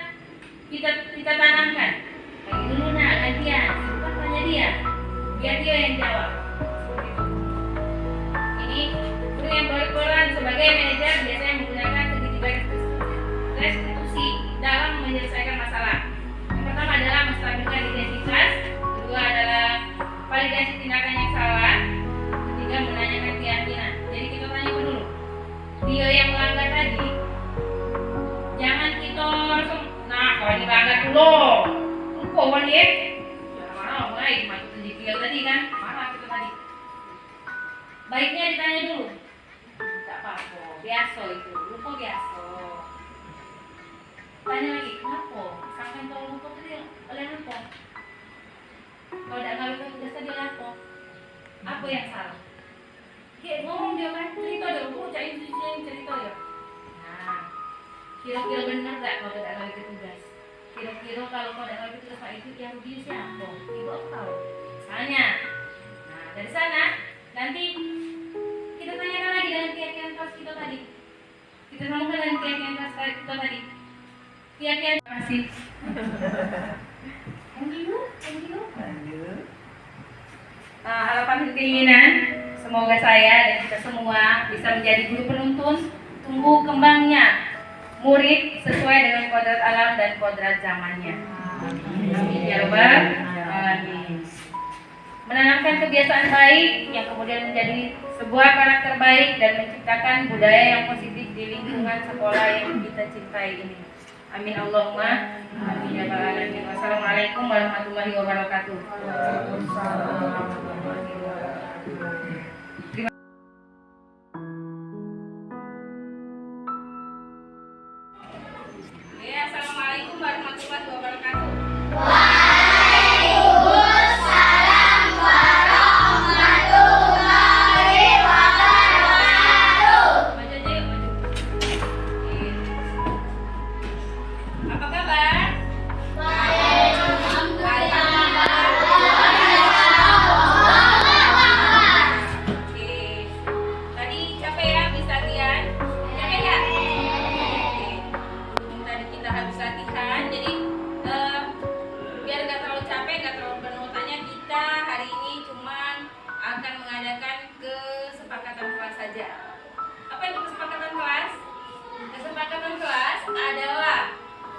tanamkan. Lagi dulu nak gantian, bukan tanya dia, biar dia yang jawab. Ini guru yang berperan sebagai manajer biasanya menggunakan segitiga restitusi dalam menyelesaikan masalah. Yang pertama adalah menstabilkan identitas, kedua adalah validasi tindakan yang salah, ketiga menanyakan keyakinan. Jadi kita tanya dulu, dia yang melanggar tadi, jangan kita langsung, nah kalau dilanggar dulu, kok dia marah mulai masuk sedikit tadi kan, marah kita tadi. Baiknya ditanya dulu, tak apa-apa, biasa itu, lupa biasa. Tanya lagi, kenapa? Sampai kau lupa tadi oleh apa? Kalau tidak ngawin tugas tadi oleh apa? Apa yang salah? Kayak ngomong dia kan, cerita dia, aku cerita dia. Nah, kira-kira benar tak kalau tidak ngawin tugas? Kira-kira kalau kau tidak ngawin tugas itu yang dia siapa? Ibu aku tahu. Misalnya, nah dari sana nanti kita tanyakan lagi dengan keyakinan kelas kita tadi. Kita sambungkan dengan keyakinan kelas kita tadi. Keyakinan kasih. Thank you. Harapan dan keinginan semoga saya dan kita semua bisa menjadi guru penuntun, tumbuh kembangnya murid sesuai dengan kodrat alam dan kodrat zamannya. Amin ya rabbal alamin. Menanamkan kebiasaan baik yang kemudian menjadi sebuah karakter baik dan menciptakan budaya yang positif di lingkungan sekolah yang kita cintai ini. Amin Allahumma amin ya rabbal alamin. Wassalamualaikum warahmatullahi wabarakatuh. Assalamualaikum warahmatullahi wabarakatuh. Waalaikumsalam warahmatullahi wabarakatuh. Maju aja yuk, maju. Apa kabar? Oke. Tadi capek ya habis latihan? Capek ya? Tadi kita habis latihan, jadi biar gak terlalu capek, gak terlalu penutanya, kita hari ini cuman akan mengadakan kesepakatan kelas saja. Apa itu kesepakatan kelas? Kesepakatan kelas adalah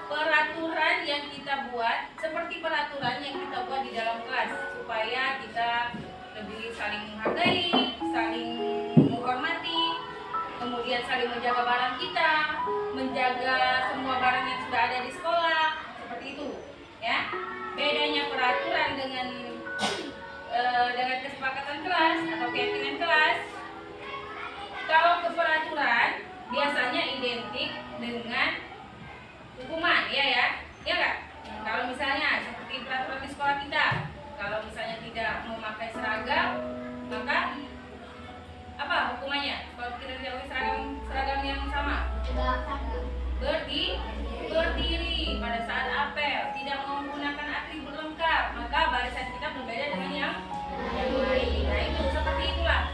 peraturan yang kita buat seperti peraturan yang kita buat di dalam kelas supaya kita lebih saling menghargai, saling menghormati, kemudian saling menjaga barang kita, menjaga semua barang yang sudah ada di sekolah, seperti itu, ya. Bedanya peraturan dengan kesepakatan kelas atau keyakinan kelas. Kalau keperaturan biasanya identik dengan hukuman, ya nggak? Kalau misalnya seperti peraturan di sekolah kita, kalau misalnya tidak memakai seragam, maka apa hukumannya? Kalau kita tidak pakai seragam yang sama, berdiri pada saat apel, tidak menggunakan atribut lengkap, maka barisan kita berbeda dengan yang lain. Nah itu seperti itulah.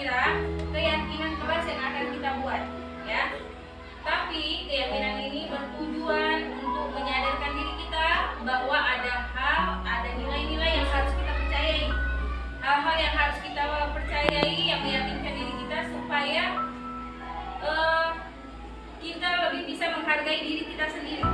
kira-kira keyakinan kelas yang akan kita buat, ya. Tapi keyakinan ini bertujuan untuk menyadarkan diri kita bahwa ada nilai-nilai yang harus kita percayai, hal-hal yang harus kita percayai yang meyakinkan diri kita supaya kita lebih bisa menghargai diri kita sendiri.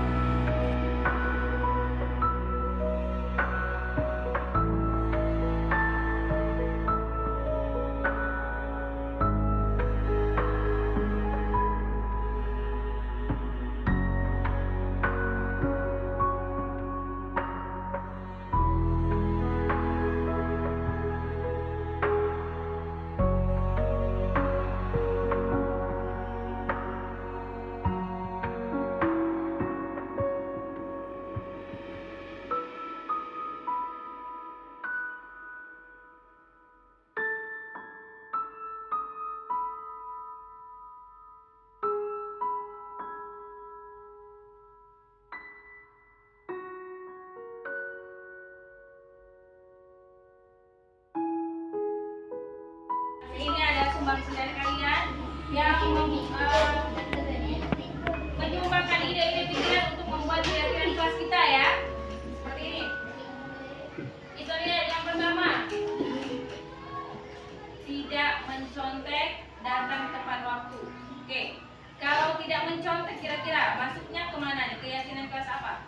Ini ada sumbangsih dari kalian yang menyumbangkan ide-ide pikiran untuk membuat keyakinan kelas kita, ya. Seperti ini. Itu dia yang pertama. Tidak mencontek, datang tepat waktu. Oke. Kalau tidak mencontek, kira-kira masuknya kemana nih? Keyakinan kelas apa?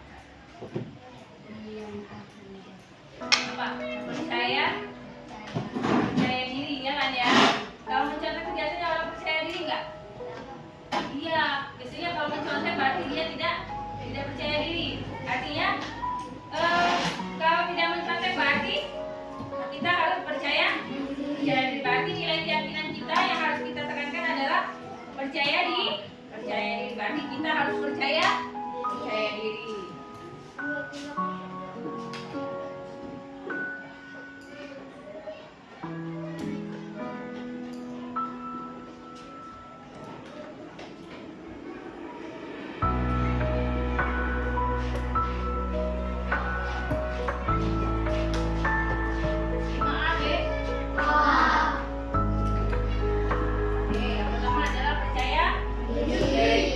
Apa? Percaya diri, ya kan, ya? Kalau mencontek itu biasanya orang percaya diri nggak? Iya, biasanya kalau mencontek berarti dia tidak percaya diri. Artinya kalau tidak mencontek berarti kita harus percaya diri. Berarti nilai keyakinan kita yang harus kita tekankan adalah percaya diri. Berarti kita harus percaya diri.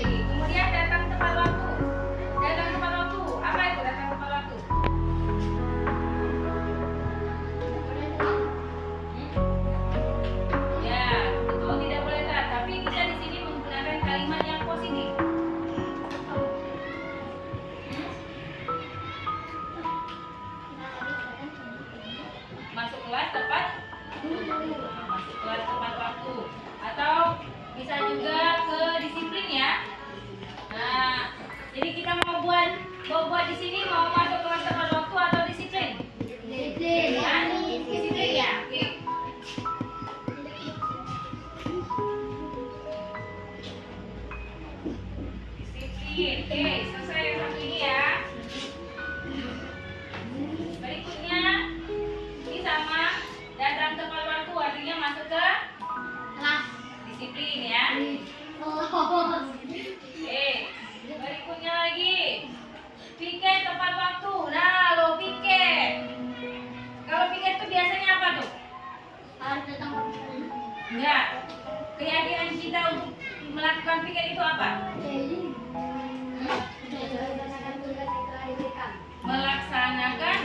Kemudian datang tepat waktu. Apa itu datang tepat waktu? Ya, betul, tidak boleh telat. Tapi kita di sini menggunakan kalimat yang positif. Masuk kelas tepat waktu. Atau bisa juga ke disiplin, ya. Nah, jadi kita mau buat di sini mau masuk kelas tepat waktu atau disiplin? Disiplin, ya. Oke. Disiplin. Oke, selesai yang satu ini, ya. Berikutnya ini sama, datang tepat waktu artinya masuk ke disiplin, ya. Berikutnya lagi piket tepat waktu. Nah, lo piket. Kalau piket itu biasanya apa tuh? Enggak. Keyakinan kita untuk melakukan piket itu apa? Melaksanakan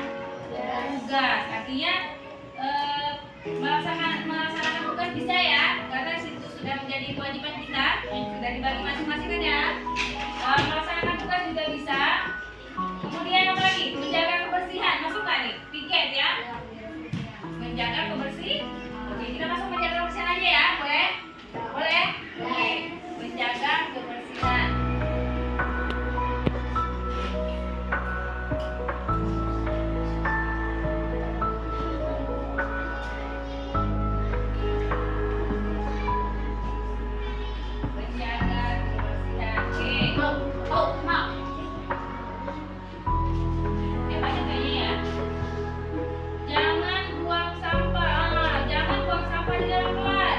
tugas. Artinya melaksanakan tugas bisa, ya, karena itu sudah menjadi kewajiban kita, sudah dibagi masing-masing, kan, ya. Melaksanakan tugas juga bisa. Kemudian apa lagi? Menjaga kebersihan. Masuk nggak nih? Piket, ya. Menjaga kebersihan. Oke, kita masuk menjaga kebersihan aja, ya. Boleh? Boleh? Oke. Menjaga kebersihan. Jangan buang sampah di dalam kelas.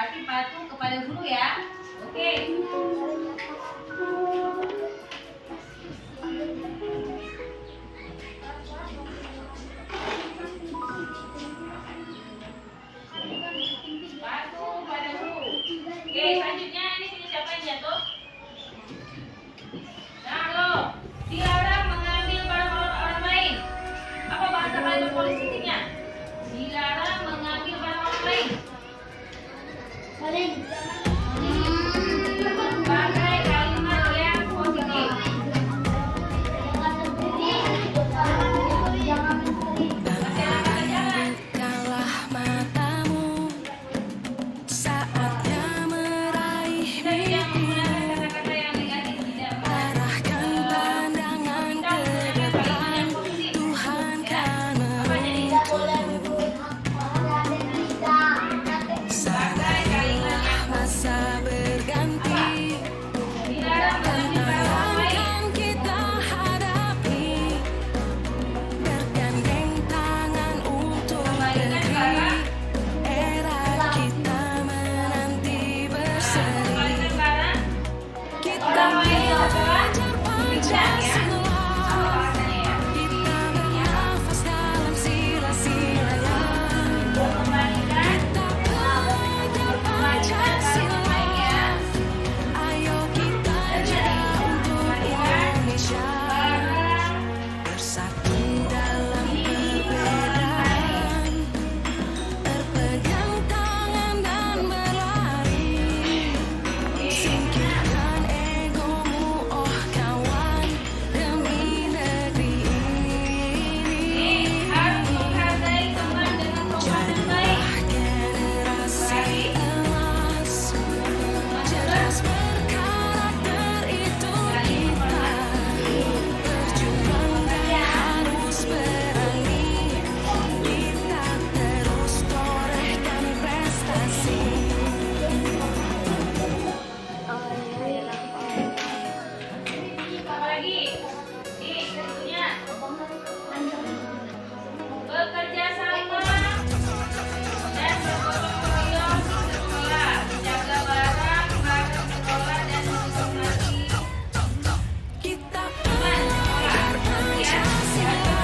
berarti patuh kepada guru ya. Oke. Patuh pada guru. Oke, selanjutnya ini punya siapa yang jatuh? Nah, lo dilarang mengambil barang orang lain. Apa bahasa paling positifnya? Dilarang mengambil barang orang lain. Pakai kalimat yang positif. Bukalah matamu, saatnya meraih Kita tidak menggunakan kata-kata yang negatif, tidak. arahkan pandangan Kita ke menggunakan kalimat yang positif. Tuhan kan Apa jadi? Pakai kalimat yang masa berganti, dilarang mengambil barang orang lain. akan kita hadapi, bergandeng tangan untuk Kembalikan negeri, barang. era kita menanti berseri, Kembalikan barang. kita Orang lain adalah belajar bijak ya. Apa Pancasila. bahasanya ya? Kita bernafas dalam sila-silanya, Kembalikan. kita belajar Pancasila. Ayo kita jaga untuk Indonesia, bersatu dalam perbedaan, berpegang tangan dan berlari, singkirkan egomu oh kawan, demi negeri ini. Harus menghargai teman dengan sopan dan baik. Generasi emas, cerdas berkarakter itu kita, berjuang dan harus berani, kita terus torehkan prestasi. Apa lagi? Nih, tentunya bekerja sama dan bergotong royong sekolah, menjaga barang sekolah dan menghormati Kita teman sekolah. Pancasila,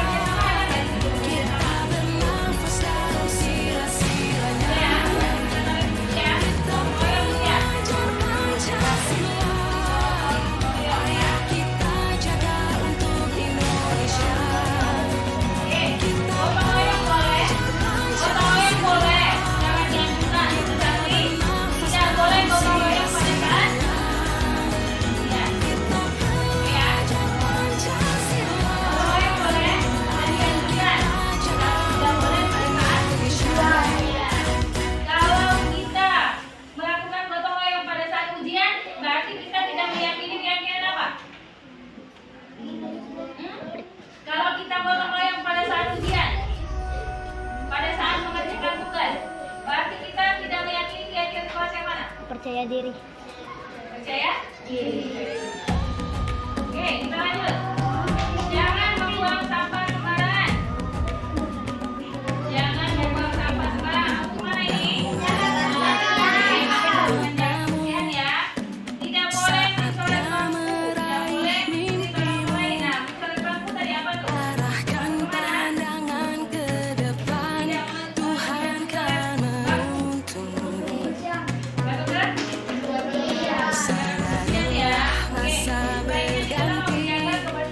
kita bernafas dalam sila-silanya, kita belajar Pancasila. Ayo kita jaga untuk Indonesia, kita Gotong royong boleh, gotong royong boleh, jangan dianjurkan, tetapi tidak boleh gotong royong pada saat ya. belajar Pancasila. Gotong royong boleh, tidak dianjurkan, tidak boleh pada saat kalau kita melakukan gotong royong pada saat ujian, berarti kita tidak meyakini keyakinan apa? Kalau kita gotong royong pada saat ujian, pada saat mengerjakan tugas, berarti kita tidak meyakini keyakinan kelas yang mana? Percaya diri. Percaya diri. Oke, kita lanjut. Jangan membuang sampah sembarangan. Jangan membuang sampah sembarangan. Aku mana ini? Jangan ya. Tidak boleh mencoret bangku. Tidak boleh mencuri barang orang lain. Nah, mencoret bangku tadi apa tuh? Arahkan pandangan ke depan, Tuhan kan menuntun. Betul kan? Sana Lihat ya. Oke. masa Baiknya kita berganti, menjaga kebersihan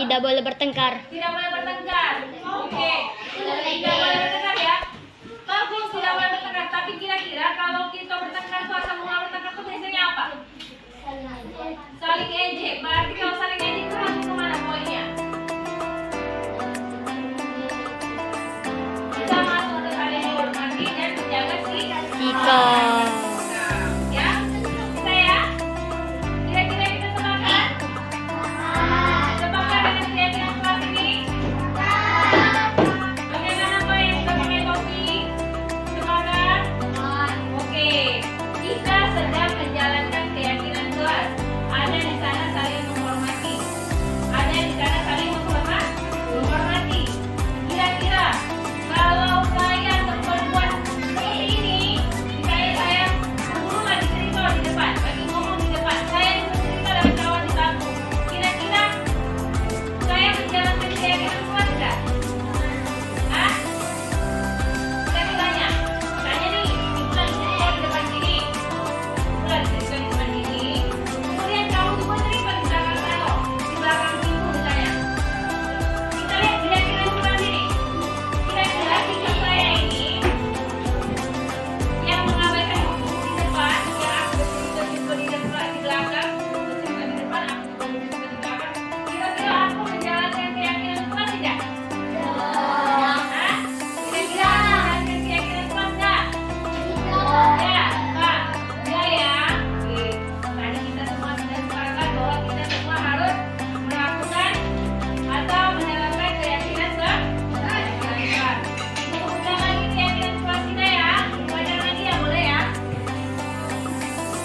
Tidak boleh bertengkar. Tidak boleh bertengkar. Oke. Tidak boleh bertengkar ya. Bagus, tidak boleh bertengkar. Tapi kira-kira kalau kita bertengkar tuh asal mula bertengkar tuh biasanya apa? Saling ejek. Berarti kalau saling ejek itu langsung kemana poinnya? Kita masuk ke saling menghormati dan menjaga Sikap. ya. Bisa ya? Kira-kira kita sepakat? Sepakat dengan keyakinan kelas ini? Bagaimana Pak yang sudah pakai topi? Sepakat? Oke. Kita sedang menjalankan keyakinan kelas. Ada di sana saling menghormati. Ada di sana saling menghormati. Kira-kira kalau saya berbuat seperti ini, misalnya saya guru lagi cerita di depan, lagi ngomong di depan, saya juga cerita dapat kawan di bangku. Kira-kira saya menjalankan keyakinan kelas enggak? Hah? Saya tanya nih, ibu lagi cerita di depan sini, ibu lagi cerita di depan sini, kemudian kamu juga cerita di belakang saya, di belakang ibu misalnya. Kita lihat keyakinan kelas ini. Kira-kira sikap saya ini yang mengabaikan ibu di depan, yang aku bercerita di depan di belakang, bercerita di depan, aku bercerita di belakang. Kira-kira aku menjalankan keyakinan kelas tidak? Hah? Kira-kira aku menjalankan keyakinan kelas enggak? Ya, Pak. Ya ya. Oke. Tadi kita semua sudah sepakat bahwa kita semua harus melakukan atau menerapkan keyakinan kelas. Ibu ulang lagi keyakinan kelas kita ya. Belajar lagi ya, boleh ya.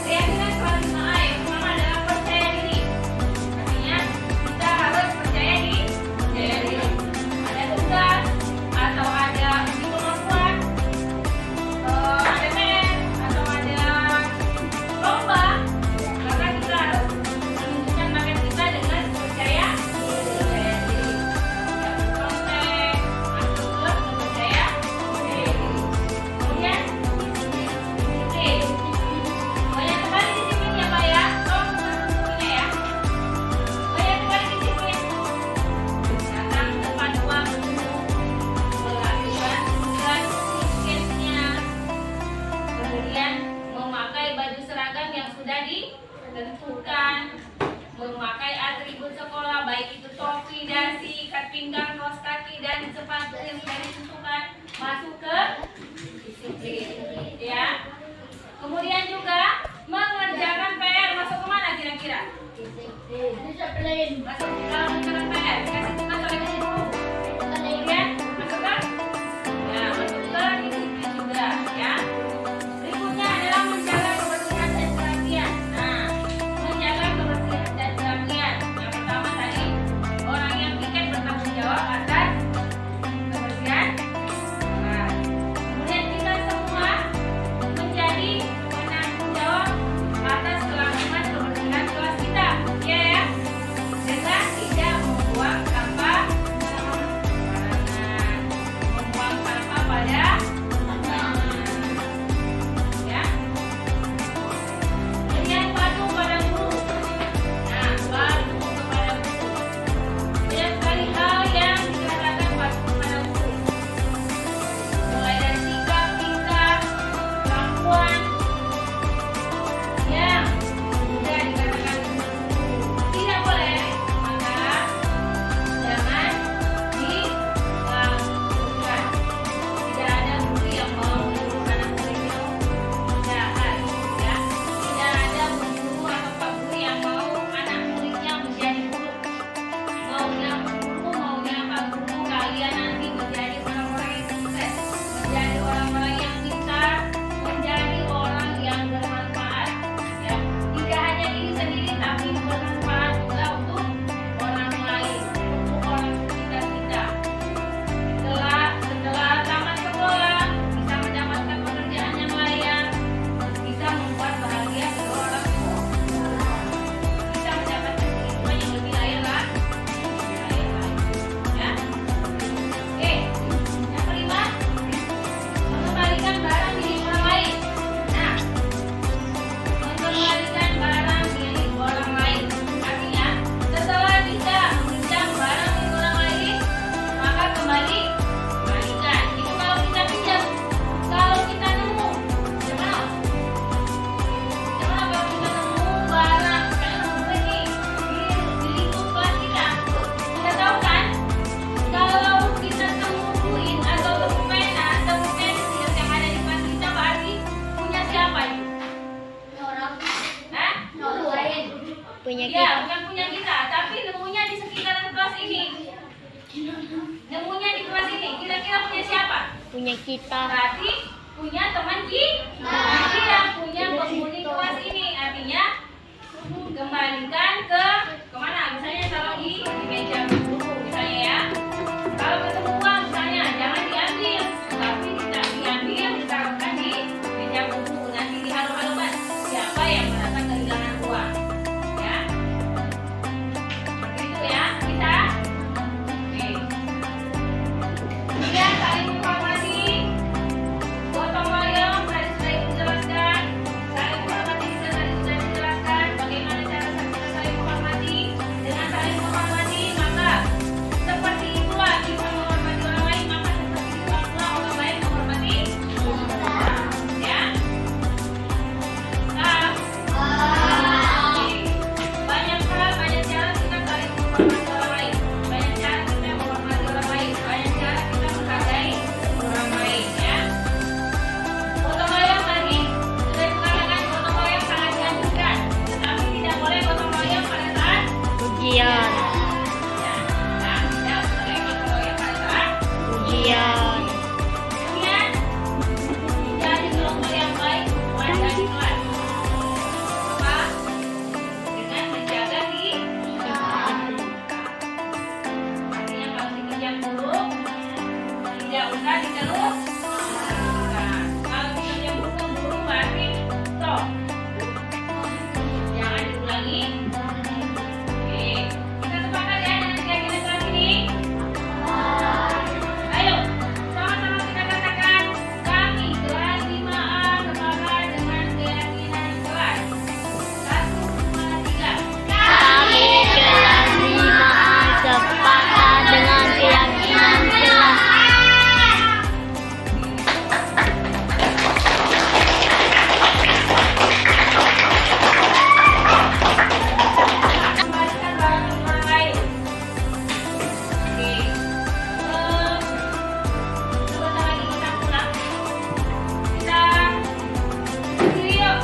Keyakinan kelas 5A yang pertama adalah percaya diri. Artinya kita harus percaya diri. Ada tugas atau ada uji kemampuan, ada tes atau ada lomba, maka kita harus menunjukkan bakat kita dengan percaya diri. Proses atau percaya diri. Kemudian disiplin. Banyak sekali disiplinnya Pak ya. Tolong disiplinnya ya. Banyak sekali disiplin. Datang tepat waktu, melakukan tugas tugasnya, kemudian memakai baju seragam yang sudah ditentukan, memakai atribut sekolah baik itu topi, dasi, ikat pinggang, kaos kaki dan sepatu yang sudah ditentukan, masuk ke disiplin ya. Kemudian juga mengerjakan PR, masuk kemana kira-kira? Masuk kalau mengerjakan PR, kasih tugas oleh guru. Kemudian masuk ke ya, masuk ke disiplin juga ya. Berikutnya adalah menjaga kebersihan dan kerapian. Nah, menjaga kebersihan dan kerapian. Yang pertama tadi, orang yang piket bertanggung jawab atas kebersihan. Nah, kemudian kita semua menjadi penanggung jawab atas kelangsungan kebersihan kelas kita. Ya ya. Dengan tidak membuang sampah Punya Ya, kita. bukan punya kita, tapi nemunya di sekitaran kelas ini. Nemunya di kelas ini. Kira-kira punya siapa? Punya kita. Berarti punya teman kita. Iya, punya penghuni kelas ini. Artinya kembalikan ke kemana? Misalnya taruh di meja guru, misalnya ya. Kalau ketemu uang, misalnya jangan diambil, tapi tidak diambil, ditaruhkan di meja guru. Nanti dihalu-halukan siapa yang merasa kehilangan uang. Ya, seperti itu ya kita. Oke. Kemudian saling informasi. Gotong royong tadi sudah ibu jelaskan. Saling menghormati juga tadi sudah dijelaskan. Bagaimana cara kita saling menghormati? Dengan saling menghormati maka seperti itulah kita menghormati orang lain, maka seperti itulah pula orang lain menghormati kita. Ya. Nah, banyak hal, banyak cara kita saling menghormati orang lain. Banyak cara kita menghormati orang lain. Banyak cara kita menghargai orang lain. Ya. Gotong royong tadi sudah dikatakan gotong royong sangat dianjurkan, tetapi tidak boleh gotong royong pada saat Ujian. ya, nah, tidak boleh gotong royong pada saat Ujian. kemudian menjadi kelompok yang baik dan di kelas. Apa? Dengan menjaga artinya kalau dikerja buruk tidak usah dikeluh. Nah, kalau dikerja buruk berarti stop. Jangan diulangi. Oke, kita sepakat ya dengan keyakinan kelas ini. Ayo, sama-sama kita katakan kami kelas 5A sepakat dengan keyakinan kelas. 1, 2, 3. Kami kelas 5A sepakat dengan keyakinan kelas. Kembalikan barang orang lain. Oke. Sebentar lagi kita pulang. Kita sendiri yuk.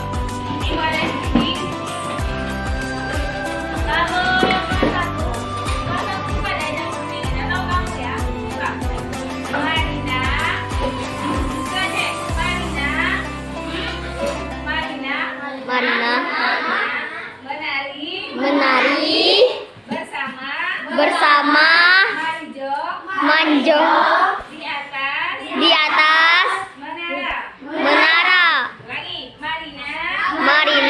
Ini pada sini. Kalau yang kelas 1 buka diajak berbeda. Tahu kamu ya? Buka. Marina. Buka deh. Marina. Marina. Marina Menari menari bersama bersama Manjo Manjo di atas menara. menara. Lagi Marina Marina